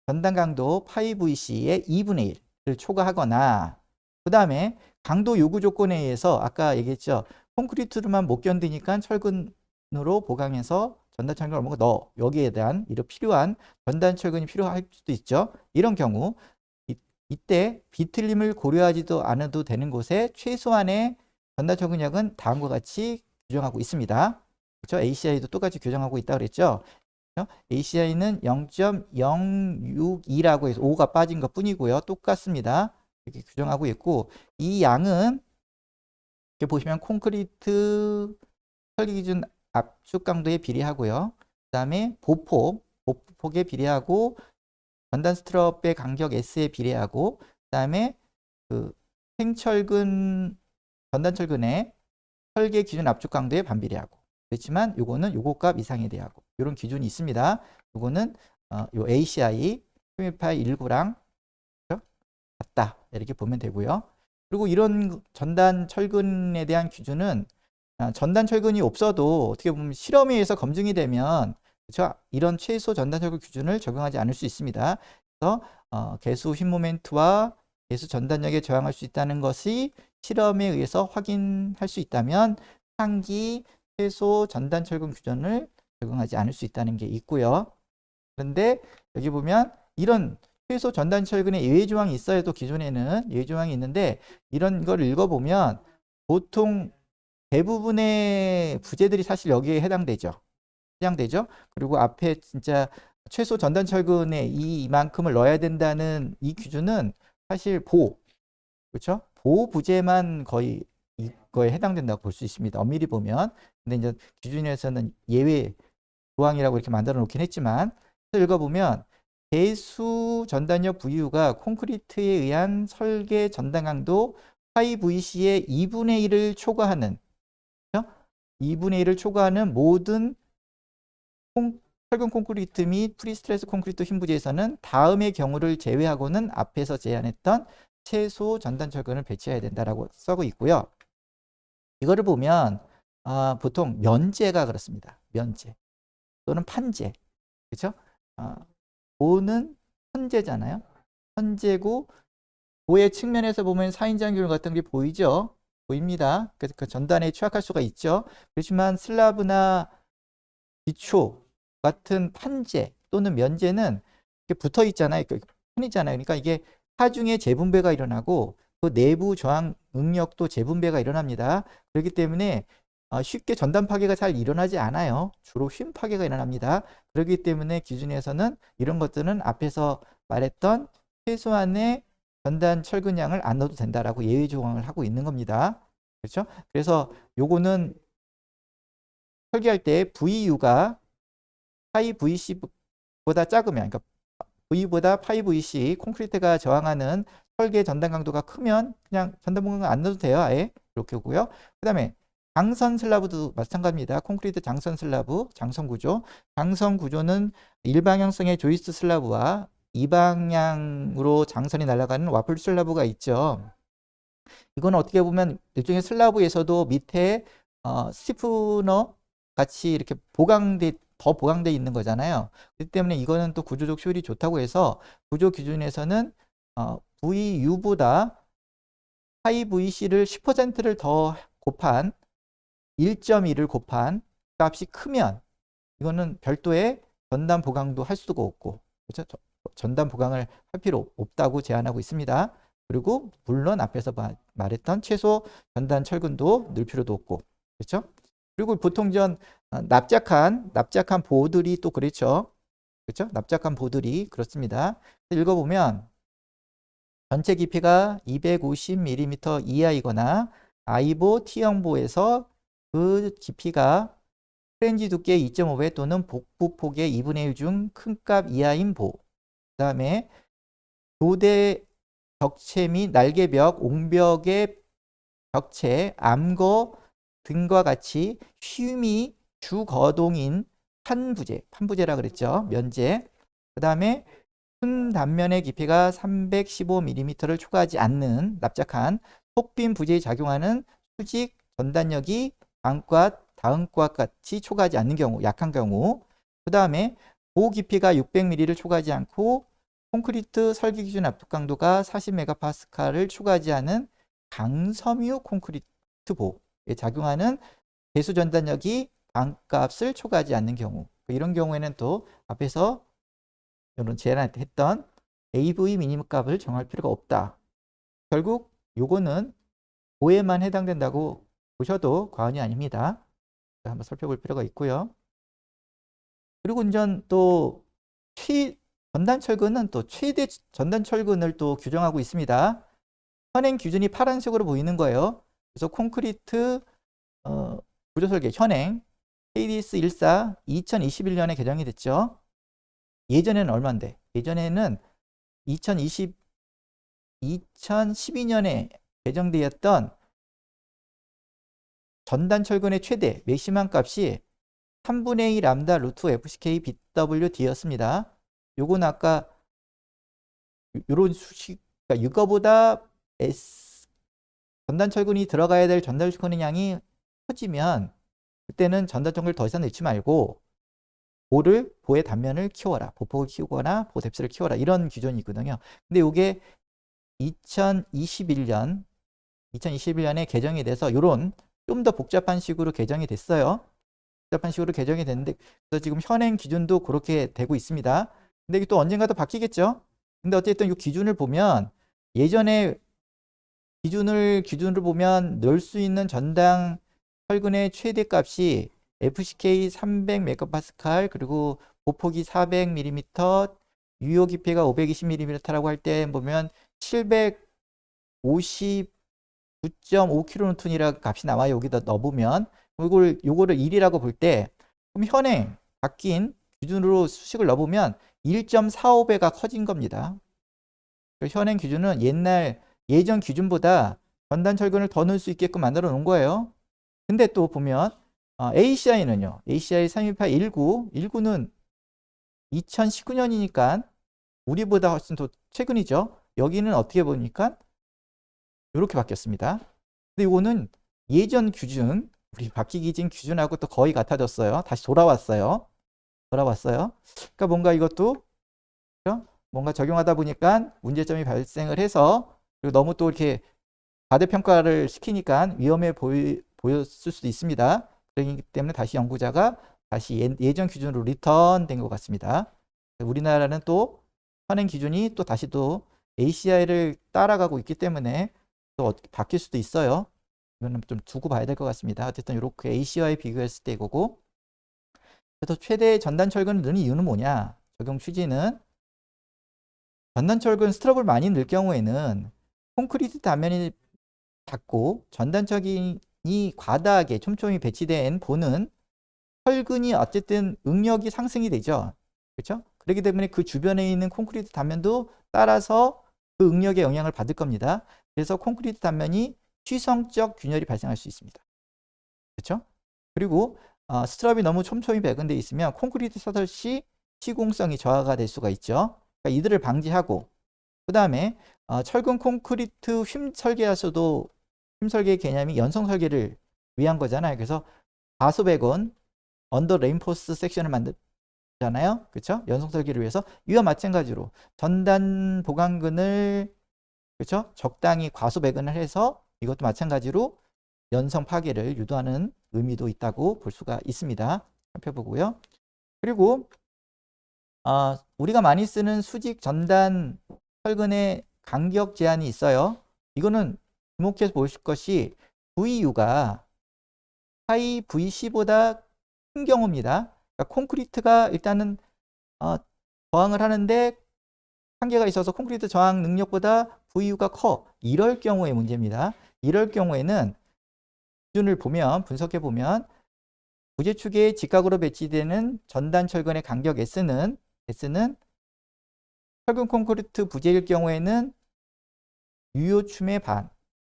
Speaker 1: 전단 강도 파이VC의 2분의 1을 초과하거나, 그 다음에 강도 요구 조건에 의해서 아까 얘기했죠. 콘크리트로만 못 견디니까 철근으로 보강해서 전단 철근을 얼마나 넣어. 여기에 대한 필요한 전단 철근이 필요할 수도 있죠. 이런 경우 이때 비틀림을 고려하지도 않아도 되는 곳에 최소한의 전단 철근력은 다음과 같이 규정하고 있습니다. 그렇죠? ACI도 똑같이 규정하고 있다 그랬죠. ACI는 0.062라고 해서 5가 빠진 것 뿐이고요. 똑같습니다. 이렇게 규정하고 있고, 이 양은 이렇게 보시면 콘크리트 설계 기준 압축 강도에 비례하고요. 그 다음에 보폭에 비례하고, 전단 스트럽의 간격 S에 비례하고, 그 다음에 그 생철근 전단철근의 설계 기준 압축 강도에 반비례하고, 그렇지만 요거는 요거 값 이상에 대하고 이런 기준이 있습니다. 요거는 요 ACI 표밀파이 19랑 같다 이렇게 보면 되고요. 그리고 이런 전단 철근에 대한 기준은 전단 철근이 없어도 어떻게 보면 실험에 의해서 검증이 되면, 그렇죠? 이런 최소 전단 철근 기준을 적용하지 않을 수 있습니다. 그래서 개수 휨 모멘트와 개수 전단력에 저항할 수 있다는 것이 실험에 의해서 확인할 수 있다면 상기 최소 전단 철근 규정을 적용하지 않을 수 있다는 게 있고요. 그런데 여기 보면 이런 최소 전단 철근의 예외 조항이 있어야 또 기존에는 예외 조항이 있는데, 이런 걸 읽어보면 보통 대부분의 부재들이 사실 여기에 해당되죠. 그리고 앞에 진짜 최소 전단 철근에 이만큼을 넣어야 된다는 이 기준은 사실 그렇죠? 보호 부재만 거의 이거에 해당된다고 볼 수 있습니다. 엄밀히 보면. 근데 이제 기준에서는 예외 조항이라고 이렇게 만들어 놓긴 했지만, 읽어보면 배수 전단력 VU가 콘크리트에 의한 설계 전단 강도 파이VC의 2분의 1을 초과하는, 그렇죠? 2분의 1을 초과하는 모든 철근 콘크리트 및 프리스트레스 콘크리트 휨 부재에서는 다음의 경우를 제외하고는 앞에서 제안했던 최소 전단 철근을 배치해야 된다라고 써고 있고요. 이거를 보면 보통 면제가 그렇습니다. 면제 또는 판제, 그렇죠? 보는 현재잖아요. 현재고 보의 측면에서 보면 4인장 균 같은 게 보이죠? 보입니다. 그래서 그 전단에 취약할 수가 있죠. 그렇지만 슬라브나 기초 같은 판재 또는 면제는 이렇게 붙어 있잖아요. 편이잖아요. 그러니까 이게 하중에 재분배가 일어나고 그 내부 저항 응력도 재분배가 일어납니다. 그렇기 때문에 쉽게 전단 파괴가 잘 일어나지 않아요. 주로 휨 파괴가 일어납니다. 그렇기 때문에 기준에서는 이런 것들은 앞에서 말했던 최소한의 전단 철근량을 안 넣어도 된다라고 예외 조항을 하고 있는 겁니다. 그렇죠? 그래서 요거는 설계할 때 VU가 파이 VC보다 작으면, 그러니까 V보다 파이 VC 콘크리트가 저항하는 설계 전단 강도가 크면 그냥 전단 보강을 안 넣어도 돼요. 아예 이렇게 오고요. 그 다음에 장선 슬라브도 마찬가지입니다. 콘크리트 장선 슬라브, 장선 구조. 장선 구조는 일방향성의 조이스트 슬라브와 이방향으로 장선이 날아가는 와플 슬라브가 있죠. 이건 어떻게 보면 일종의 슬라브에서도 밑에 스티프너 같이 이렇게 더 보강돼 있는 거잖아요. 그렇기 때문에 이거는 또 구조적 효율이 좋다고 해서 구조 기준에서는 VU보다 파이 VC를 10%를 더 곱한 1.1을 곱한 값이 크면 이거는 별도의 전단 보강도 할 수가 없고, 그렇죠? 전단 보강을 할 필요 없다고 제안하고 있습니다. 그리고 물론 앞에서 말했던 최소 전단 철근도 넣을 필요도 없고, 그렇죠? 그리고 보통 납작한 보들이 또 그렇죠. 그렇죠? 납작한 보들이 그렇습니다. 읽어보면 전체 깊이가 250mm 이하이거나 아이보 T형보에서 그 깊이가 프렌지 두께 2.5배 또는 복부폭의 2분의 1 중 큰 값 이하인 보. 그 다음에 교대 벽체 및 날개벽, 옹벽의 벽체, 암거 등과 같이 휨이 주거동인 판부재라 그랬죠. 면제. 그 다음에 순 단면의 깊이가 315mm를 초과하지 않는 납작한 속빈 부재에 작용하는 수직 전단력이 다음과 같이 초과하지 않는 경우, 약한 경우. 그 다음에 고깊이가 600mm를 초과하지 않고 콘크리트 설계 기준 압축 강도가 40MPa를 초과하지 않은 강섬유 콘크리트 보에 작용하는 배수 전단력이 반값을 초과하지 않는 경우. 이런 경우에는 또 앞에서 이런 제안했던 AV 미니멈 값을 정할 필요가 없다. 결국 요거는 보에만 해당된다고 보셔도 과언이 아닙니다. 한번 살펴볼 필요가 있고요. 그리고 또 전단 철근은 또 최대 전단 철근을 또 규정하고 있습니다. 현행 기준이 파란색으로 보이는 거예요. 그래서 콘크리트 구조 설계 현행 KDS 14 2021년에 개정이 됐죠. 예전에는 얼마인데? 예전에는 2012년에 개정되었던 전단 철근의 최대 맥시멈 값이 3분의 2 람다 루트 FCK BWD였습니다. 요건 아까 요런 수식, 그러니까 이거보다 전단 철근이 들어가야 될 전단 철근의 양이 커지면 그때는 전단 철근을 더 이상 넣지 말고 보의 단면을 키워라. 보폭을 키우거나 보 뎁스를 키워라. 이런 규정이 있거든요. 근데 이게 2021년에 개정이 돼서 요런 좀 더 복잡한 식으로 개정이 됐어요. 복잡한 식으로 개정이 됐는데 그래서 지금 현행 기준도 그렇게 되고 있습니다. 근데 이게 또 언젠가 도 바뀌겠죠. 근데 어쨌든 이 기준을 보면 예전에 기준으로 보면 넣을 수 있는 전당 철근의 최대 값이 FCK 300MPa 그리고 보폭이 400mm, 유효 깊이가 520mm라고 할 때 보면 759.5kN이라는 값이 나와요. 여기다 넣어보면 요거를 1이라고 볼 때 그럼 현행 바뀐 기준으로 수식을 넣어보면 1.45배가 커진 겁니다. 현행 기준은 예전 기준보다 전단 철근을 더 넣을 수 있게끔 만들어 놓은 거예요. 근데 또 보면 ACI는요. ACI 32819는 2019년이니까 우리보다 훨씬 더 최근이죠. 여기는 어떻게 보니까 이렇게 바뀌었습니다. 근데 이거는 예전 기준, 우리 바뀌기 전 기준하고 또 거의 같아졌어요. 다시 돌아왔어요. 그러니까 뭔가 이것도 그렇죠? 뭔가 적용하다 보니까 문제점이 발생을 해서 그리고 너무 또 이렇게 과대평가를 시키니까 위험해 보였을 수도 있습니다. 그렇기 때문에 다시 연구자가 다시 예전 기준으로 리턴된 것 같습니다. 우리나라는 또 현행 기준이 또 다시 또 ACI를 따라가고 있기 때문에 또 바뀔 수도 있어요. 이거는 좀 두고 봐야 될 것 같습니다. 어쨌든 이렇게 ACI와 비교했을 때 이거고. 그래서 최대 전단 철근을 넣는 이유는 뭐냐? 적용 취지는 전단 철근 스트럽을 많이 넣을 경우에는 콘크리트 단면이 작고 전단 철근이 과다하게 촘촘히 배치된 보는 철근이 어쨌든 응력이 상승이 되죠. 그렇죠? 그렇기 때문에 그 주변에 있는 콘크리트 단면도 따라서 그 응력의 영향을 받을 겁니다. 그래서 콘크리트 단면이 취성적 균열이 발생할 수 있습니다. 그렇죠? 그리고 스트럽이 너무 촘촘히 배근되어 있으면 콘크리트 서밋이 시공성이 저하가 될 수가 있죠. 그러니까 이들을 방지하고 그 다음에 철근 콘크리트 휨 설계에서도 휨 설계 개념이 연성 설계를 위한 거잖아요. 그래서 과소배건 언더 레인포스 섹션을 만들잖아요. 그렇죠? 연성 설계를 위해서 이와 마찬가지로 전단 보강근을 그렇죠? 적당히 과소배건을 해서 이것도 마찬가지로 연성 파괴를 유도하는 의미도 있다고 볼 수가 있습니다. 살펴보고요. 그리고 우리가 많이 쓰는 수직 전단 철근의 간격 제한이 있어요. 이거는 주목해서 보실 것이 VU가 파이 VC보다 큰 경우입니다. 그러니까 콘크리트가 일단은 저항을 하는데 한계가 있어서 콘크리트 저항 능력보다 VU가 커. 이럴 경우의 문제입니다. 이럴 경우에는 기준을 보면 분석해 보면 부재축에 직각으로 배치되는 전단 철근의 간격 S는 철근 콘크리트 부재일 경우에는 유효춤의 반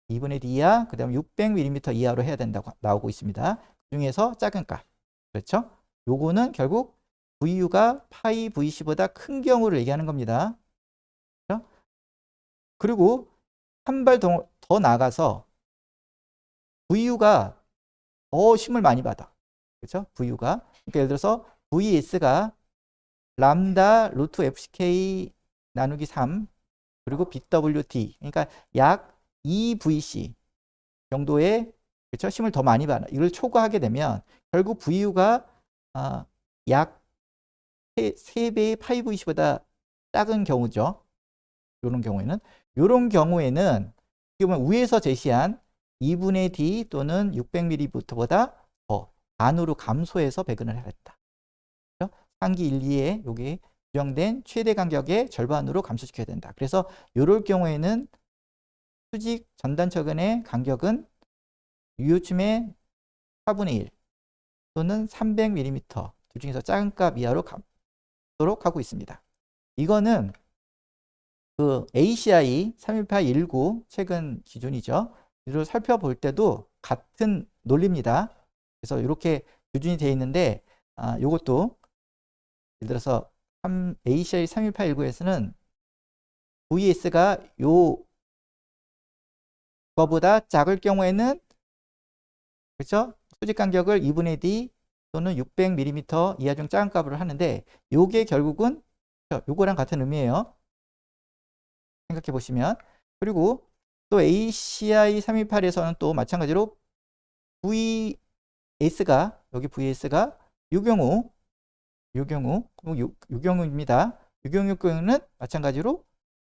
Speaker 1: 2분의 D 이하, 그 다음에 600mm 이하로 해야 된다고 나오고 있습니다. 그 중에서 작은 값. 그렇죠? 요거는 결국 VU가 파이 VC보다 큰 경우를 얘기하는 겁니다. 그리고 한 발 더 나가서 VU가 더 힘을 많이 받아. 그렇죠? VU가. 그러니까 예를 들어서 VS가 람다 루트 FCK 나누기 3 그리고 BWT. 그러니까 약 2VC 정도의 그렇죠? 힘을 더 많이 받아. 이걸 초과하게 되면 결국 VU가 약 3배의 5VC보다 작은 경우죠. 이런 경우에는 지금 위에서 제시한 2분의 D 또는 600ml보다 더 반으로 감소해서 배근을 하겠다. 그렇죠? 상기 1, 2에 여기 규정된 최대 간격의 절반으로 감소시켜야 된다. 그래서 이럴 경우에는 수직 전단철근의 간격은 유효침의 4분의 1 또는 300mm 둘 중에서 작은 값 이하로 감도록 하고 있습니다. 이거는 그 ACI 31819 최근 기준이죠. 이를 살펴볼 때도 같은 논리입니다. 그래서 이렇게 기준이 되어 있는데 이것도 예를 들어서 ACI 31819에서는 VS가 요거보다 작을 경우에는 그렇죠? 수직 간격을 2분의 D 또는 600mm 이하 중 작은 값으로 하는데 요게 결국은 요거랑 같은 의미예요. 생각해 보시면. 그리고 또 ACI 328에서는 또 마찬가지로 VS가 여기 VS가 유경우입니다. 유경우 경우는 마찬가지로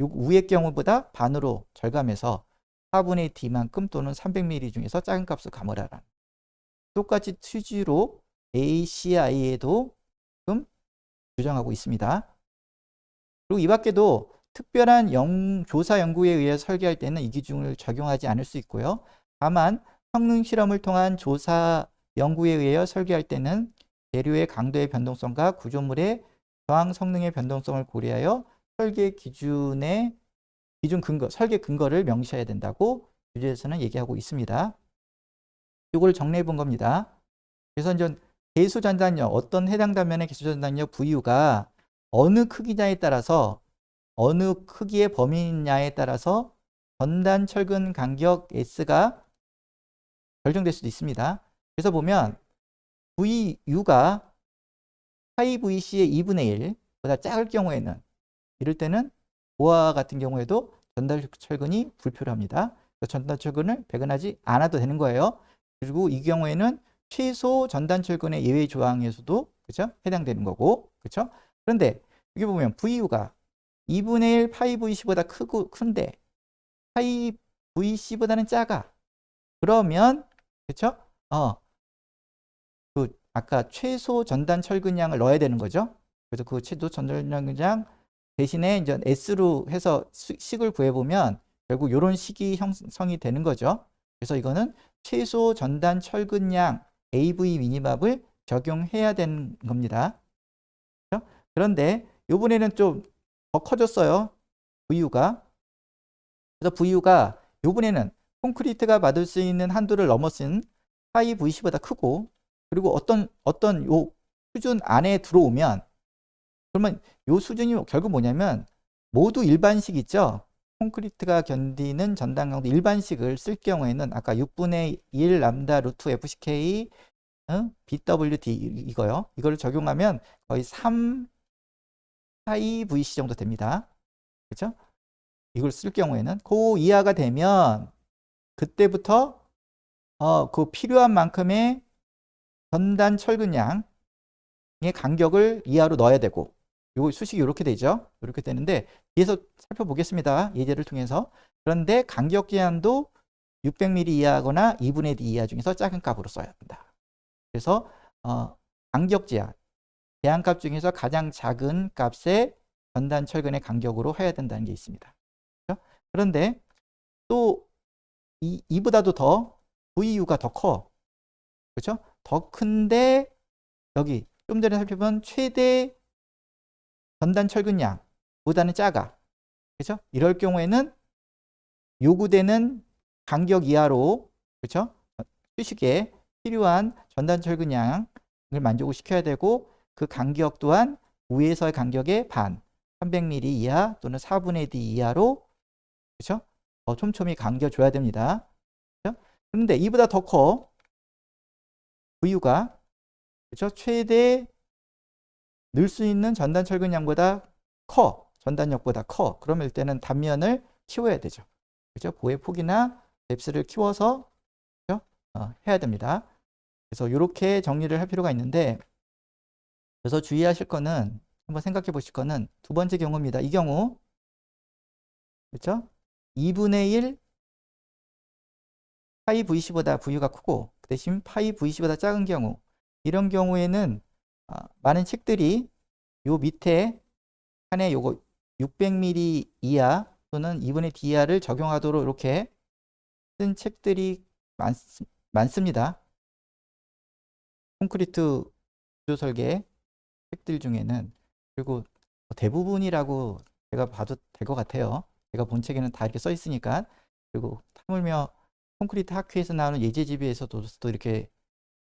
Speaker 1: 위의 경우보다 반으로 절감해서 4분의 D만큼 또는 300mm 중에서 작은 값을 감으라라는 똑같이 취지로 ACI에도 지금 규정하고 있습니다. 그리고 이 밖에도 특별한 조사 연구에 의해 설계할 때는 이 기준을 적용하지 않을 수 있고요. 다만 성능 실험을 통한 조사 연구에 의해 설계할 때는 재료의 강도의 변동성과 구조물의 저항 성능의 변동성을 고려하여 설계 기준의 설계 근거를 명시해야 된다고 규제에서는 얘기하고 있습니다. 이걸 정리해 본 겁니다. 그래서 이제 개수 전단력, 어떤 해당 단면의 개수 전단력 VU가 어느 크기냐에 따라서 어느 크기의 범위냐에 따라서 전단 철근 간격 S가 결정될 수도 있습니다. 그래서 보면 VU가 5VC의 2분의 1보다 작을 경우에는 이럴 때는 보아 같은 경우에도 전단 철근이 불필요합니다. 전단 철근을 배근하지 않아도 되는 거예요. 그리고 이 경우에는 최소 전단 철근의 예외 조항에서도 그렇죠? 해당되는 거고. 그렇죠? 그런데 여기 보면 VU가 2분의 1 파이VC보다 큰데 파이VC보다는 작아. 그러면 그렇죠? 그 아까 최소 전단 철근량을 넣어야 되는 거죠. 그래서 그 최소 전단 철근량 대신에 이제 S로 해서 식을 구해 보면 결국 이런 식이 형성이 되는 거죠. 그래서 이거는 최소 전단 철근량 AV 미니맵을 적용해야 되는 겁니다. 그렇죠? 그런데 이번에는 좀 더 커졌어요. VU가. 그래서 VU가 이번에는 콘크리트가 받을 수 있는 한도를 넘어선 하이 VC보다 크고 그리고 어떤 요 수준 안에 들어오면 그러면 요 수준이 결국 뭐냐면 모두 일반식 있죠. 콘크리트가 견디는 전단 강도 일반식을 쓸 경우에는 아까 6분의 1 람다 루트 FCK BWT 이거요. 이거를 적용하면 거의 3 하이 VC 정도 됩니다. 그렇죠? 이걸 쓸 경우에는 그 이하가 되면 그때부터 그 필요한 만큼의 전단 철근량의 간격을 이하로 넣어야 되고 요 수식이 이렇게 되죠. 이렇게 되는데 뒤에서 살펴보겠습니다. 예제를 통해서. 그런데 간격 제한도 600mm 이하거나 2분의 D 이하 중에서 작은 값으로 써야 한다. 그래서 간격 제한값 중에서 가장 작은 값의 전단 철근의 간격으로 해야 된다는 게 있습니다. 그렇죠? 그런데 또 이보다도 더 VU가 더 커. 그렇죠? 더 큰데 여기 좀 전에 살펴본 최대 전단 철근량보다는 작아. 그렇죠? 이럴 경우에는 요구되는 간격 이하로 그렇죠? 수식에 필요한 전단 철근량을 만족을 시켜야 되고 그 간격 또한 위에서의 간격의 반 300mm 이하 또는 4분의 D 이하로 그렇죠? 더 촘촘히 감겨줘야 됩니다. 그렇죠? 그런데 이보다 더 커. VU가 그렇죠? 최대 넣을 수 있는 전단 철근량보다 커. 전단력보다 커. 그러면 이때는 단면을 키워야 되죠. 그렇죠? 보의 폭이나 뎁스를 키워서 그렇죠? 해야 됩니다. 그래서 이렇게 정리를 할 필요가 있는데, 그래서 주의하실 거는 한번 생각해 보실 거는 두 번째 경우입니다. 이 경우 그렇죠? 2분의 1 파이 VC보다 VU가 크고 그 대신 파이 VC보다 작은 경우, 이런 경우에는 많은 책들이 요 밑에 칸에 요거 600mm 이하 또는 2분의 D 이하를 적용하도록 이렇게 쓴 책들이 많습니다. 콘크리트 구조 설계 책들 중에는. 그리고 대부분이라고 제가 봐도 될 것 같아요. 제가 본 책에는 다 이렇게 써 있으니까. 그리고 하물며 콘크리트 학회에서 나오는 예제집에서도 또 이렇게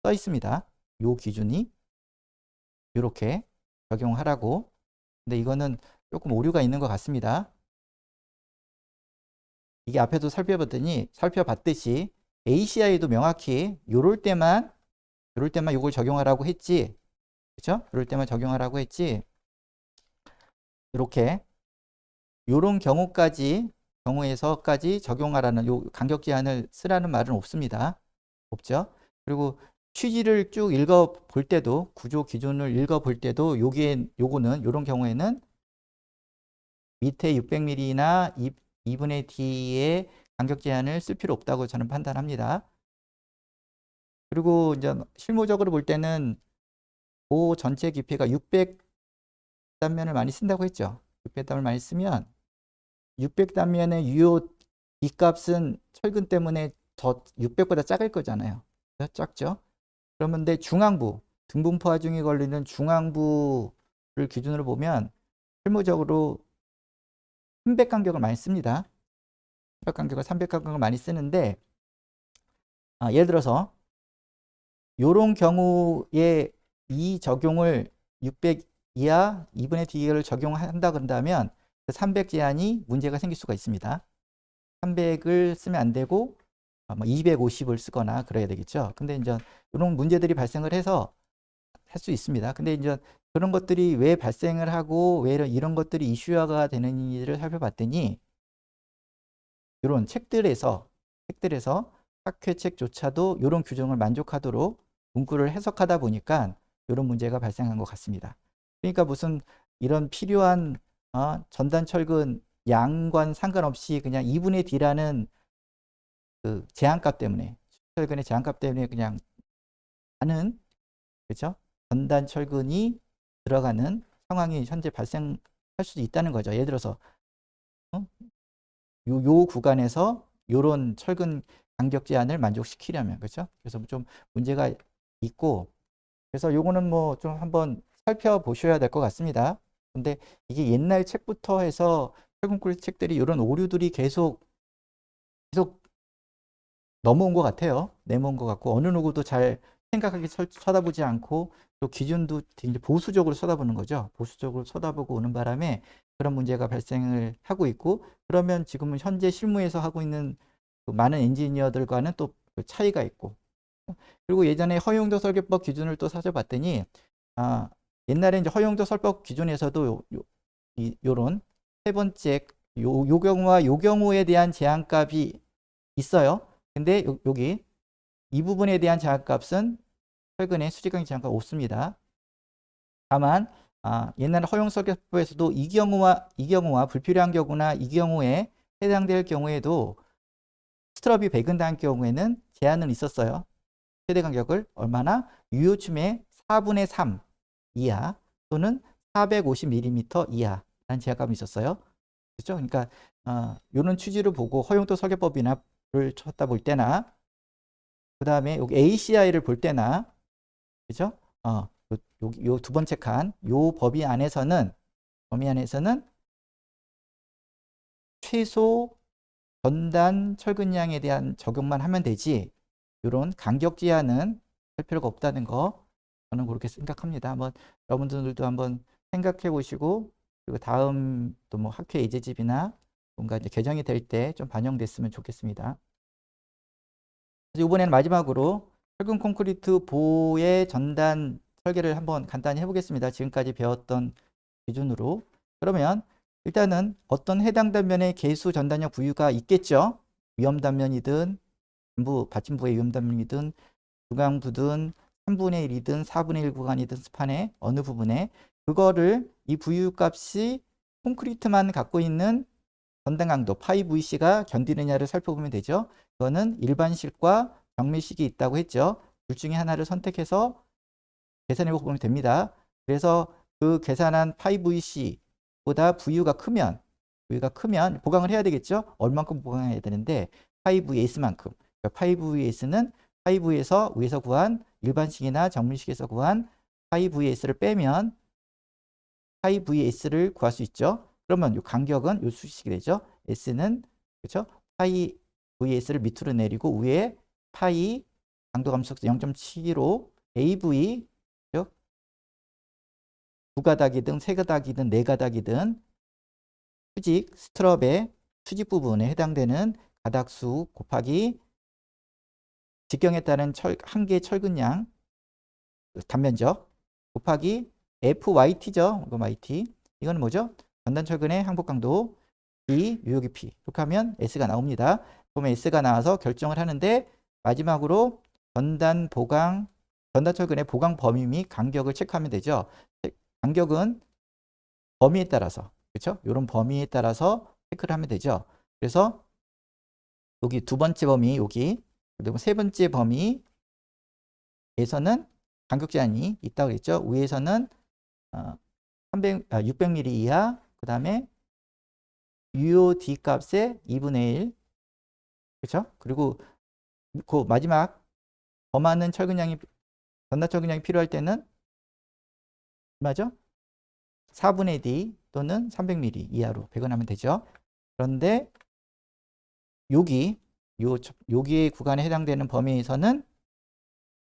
Speaker 1: 써 있습니다. 요 기준이 이렇게 적용하라고. 근데 이거는 조금 오류가 있는 것 같습니다. 이게 앞에도 살펴봤듯이 ACI도 명확히 요럴 때만 요걸 적용하라고 했지. 그렇죠? 요럴 때만 적용하라고 했지. 이렇게 요런 경우에서까지 적용하라는 요 간격 제한을 쓰라는 말은 없습니다. 없죠? 그리고 취지를 쭉 읽어 볼 때도, 구조 기준을 읽어 볼 때도 요거는 요런 경우에는 밑에 600mm나 2분의 D의 간격 제한을 쓸 필요 없다고 저는 판단합니다. 그리고 이제 실무적으로 볼 때는 그 전체 깊이가 600 단면을 많이 쓴다고 했죠. 600 단면을 많이 쓰면 600 단면의 유효 D값은 철근 때문에 더 600보다 작을 거잖아요. 작죠? 그러면 중앙부, 등분포 하중이 걸리는 중앙부를 기준으로 보면 실무적으로 300 간격을 많이 씁니다. 300 간격을 많이 쓰는데, 예를 들어서 요런 경우에 이 적용을 600 이하 2분의 D를 적용한다 그런다면 300 제한이 문제가 생길 수가 있습니다. 300을 쓰면 안 되고 250을 쓰거나 그래야 되겠죠. 근데 이제 이런 문제들이 발생을 해서 할 수 있습니다. 근데 이제 그런 것들이 왜 발생을 하고 왜 이런 것들이 이슈화가 되는지를 살펴봤더니 이런 책들에서 학회책조차도 이런 규정을 만족하도록 문구를 해석하다 보니까 이런 문제가 발생한 것 같습니다. 그러니까 무슨 이런 필요한 전단 철근 양과 상관없이 그냥 2분의 D라는 그 제한값 때문에, 철근의 제한값 때문에 그냥 하는, 그렇죠? 전단 철근이 들어가는 상황이 현재 발생할 수도 있다는 거죠. 예를 들어서 요 구간에서 요런 철근 간격 제한을 만족시키려면, 그렇죠? 그래서 좀 문제가 있고, 그래서 요거는 뭐 좀 한번 살펴보셔야 될 것 같습니다. 근데 이게 옛날 책부터 해서 철근 콘크리트 책들이 이런 오류들이 계속 넘어온 것 같아요. 내모은 것 같고, 어느 누구도 잘 생각하게 쳐다보지 않고 또 기준도 굉장히 보수적으로 쳐다보는 거죠. 보수적으로 쳐다보고 오는 바람에 그런 문제가 발생을 하고 있고, 그러면 지금은 현재 실무에서 하고 있는 그 많은 엔지니어들과는 또 차이가 있고, 그리고 예전에 허용도 설계법 기준을 또 살펴봤더니 옛날에 이제 허용도 설법 기준에서도 요런 세 번째 요 경우와 요 경우에 대한 제한값이 있어요. 근데 여기 이 부분에 대한 제한값은 최근에 수직강의 제한값 없습니다. 다만 옛날 허용 설계법에서도 이 경우와 불필요한 경우나 이 경우에 해당될 경우에도 스트럽이 배근당할 경우에는 제한은 있었어요. 최대 간격을 얼마나? 유효춤의 4분의 3 이하 또는 450mm 이하라는 제한값이 있었어요. 그렇죠? 그러니까 이런 취지를 보고 허용도 설계법이나 를 찾다 볼 때나, 그 다음에 여기 ACI를 볼 때나, 그죠? 요 두 번째 칸, 요 범위 안에서는 최소 전단 철근량에 대한 적용만 하면 되지, 이런 간격 제한은 할 필요가 없다는 거, 저는 그렇게 생각합니다. 한번 여러분들도 한번 생각해 보시고, 그리고 다음 또 뭐 학회 예제집이나 뭔가 이제 개정이 될 때 좀 반영됐으면 좋겠습니다. 이번에는 마지막으로 철근 콘크리트 보의 전단 설계를 한번 간단히 해보겠습니다. 지금까지 배웠던 기준으로. 그러면 일단은 어떤 해당 단면에 계수 전단력 부유가 있겠죠. 위험 단면이든 전부 받침부의 위험 단면이든 중앙부든 3분의 1이든 4분의 1 구간이든 스판의 어느 부분에 그거를 이 부유값이 콘크리트만 갖고 있는 전단 강도 파이 VC가 견디느냐를 살펴보면 되죠. 이거는 일반식과 정밀식이 있다고 했죠. 둘 중에 하나를 선택해서 계산해 보면 됩니다. 그래서 그 계산한 파이 VC보다 부유가 크면 보강을 해야 되겠죠. 얼만큼 보강해야 되는데 파이 VS만큼. 그러니까 파이 VS는 파이 V에서 위에서 구한 일반식이나 정밀식에서 구한 파이 VS를 빼면 파이 VS를 구할 수 있죠. 그러면 이 간격은 이 수식이 되죠. S는 그렇죠? 파이 VS를 밑으로 내리고 위에 파이 강도 감소속 0.7로 AV 즉 2가닥이든 3가닥이든 4가닥이든 수직 스트럽의 수직 부분에 해당되는 가닥수 곱하기 직경에 따른 한 개의 철근양 단면적 곱하기 FYT죠. 이거 YT. 이거는 뭐죠? 전단 철근의 항복 강도 B 유효 깊이. 이렇게 하면 S가 나옵니다. 그러면 S가 나와서 결정을 하는데 마지막으로 전단 철근의 보강 범위 및 간격을 체크하면 되죠. 간격은 범위에 따라서 그렇죠? 이런 범위에 따라서 체크를 하면 되죠. 그래서 여기 두 번째 범위 여기 그리고 세 번째 범위에서는 간격 제한이 있다고 그랬죠. 위에서는 600mm 이하 그 다음에 유효 D 값의 2분의 1 그렇죠? 그리고 그 마지막 더 많은 전단 철근량이 필요할 때는 맞죠? 4분의 D 또는 300mm 이하로 배관하면 되죠. 그런데 여기의 구간에 해당되는 범위에서는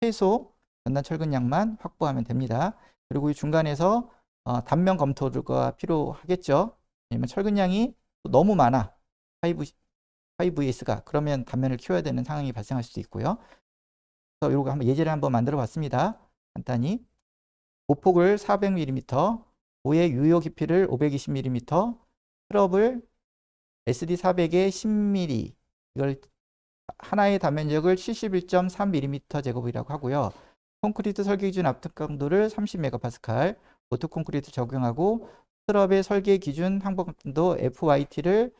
Speaker 1: 최소 전단 철근량만 확보하면 됩니다. 그리고 이 중간에서 단면 검토가 필요하겠죠. 왜냐면 철근량이 너무 많아. 5Vs가 그러면 단면을 키워야 되는 상황이 발생할 수도 있고요. 그래서 이거 한번 예제를 한번 만들어 봤습니다. 간단히 보폭을 400mm, 보의 유효 깊이를 520mm, 트러블 SD400에 10mm 이걸 하나의 단면적을 71.3mm 제곱이라고 하고요. 콘크리트 설계 기준 압축 강도를 30MPa, 보트 콘크리트 적용하고 트럽의 설계 기준 항복 강도 FYT를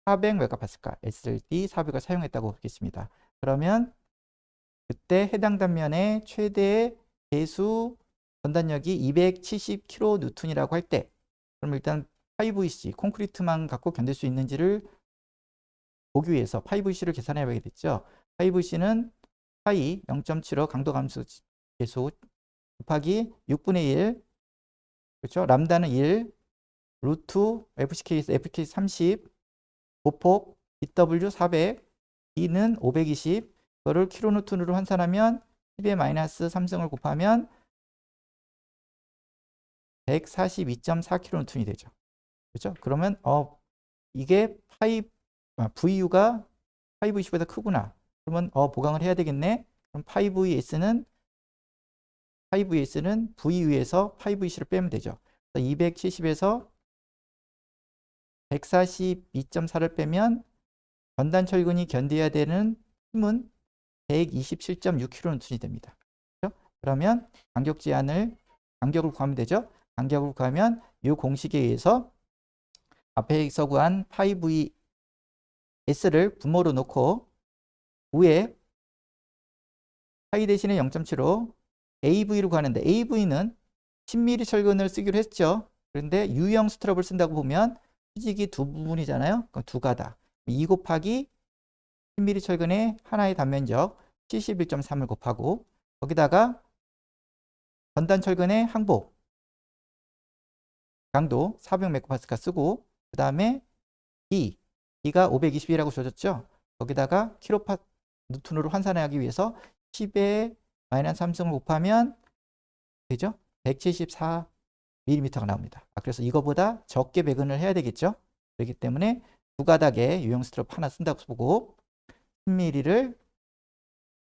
Speaker 1: 400MPa, SLD 400을 사용했다고 보겠습니다. 그러면 그때 해당 단면의 최대 계수 전단력이 270kN이라고 할 때, 그럼 일단 5VC 콘크리트만 갖고 견딜 수 있는지를 보기 위해서 5VC를 계산해 봐야겠죠. 5VC는 파이 0.75 강도 감소 계수 곱하기 6분의 1 그렇죠? 람다는 1 루트 FK 30 보폭 BW 400 D는 520 그거를 킬로뉴턴으로 환산하면 10의 마이너스 3승을 곱하면 142.4kN이 되죠. 그렇죠? 그러면 이게 VU가 5VC보다 크구나. 그러면 보강을 해야 되겠네. 그럼 5VS는 VU에서 5VC를 빼면 되죠. 270에서 142.4를 빼면 전단 철근이 견뎌야 되는 힘은 127.6kN이 됩니다. 그렇죠? 그러면 간격을 구하면 되죠. 간격을 구하면 이 공식에 의해서 앞에서 구한 5VS를 분모로 놓고 위에 파이 대신에 0.75 AV를 구하는데 AV는 10mm 철근을 쓰기로 했죠. 그런데 U형 스트럽을 쓴다고 보면 수직이 두 부분이잖아요. 그럼 두 가닥. 2 곱하기 10mm 철근의 하나의 단면적 71.3을 곱하고 거기다가 전단 철근의 항복 강도 400MPa 쓰고 그 다음에 D가 520이라고 줘졌죠. 거기다가 킬로뉴턴으로 환산하기 위해서 10의 마이너스 3승을 곱하면 되죠? 174mm가 나옵니다. 그래서 이거보다 적게 배근을 해야 되겠죠? 그렇기 때문에 두 가닥에 유형 스트롭 하나 쓴다고 보고 10mm를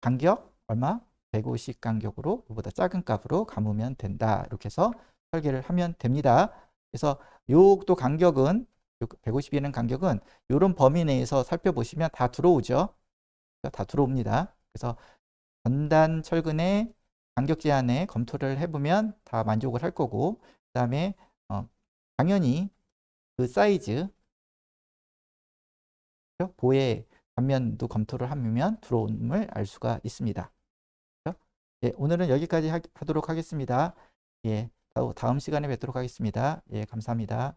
Speaker 1: 간격 얼마? 150 간격으로 그보다 작은 값으로 감으면 된다. 이렇게 해서 설계를 하면 됩니다. 그래서 요또 간격은 150이라는 간격은 이런 범위 내에서 살펴보시면 다 들어오죠. 다 들어옵니다. 그래서 전단 철근의 간격 제한에 검토를 해보면 다 만족을 할 거고, 그 다음에 당연히 그 사이즈, 보의 단면도 검토를 하면 들어옴을 알 수가 있습니다. 예, 오늘은 여기까지 하도록 하겠습니다. 예, 다음 시간에 뵙도록 하겠습니다. 예, 감사합니다.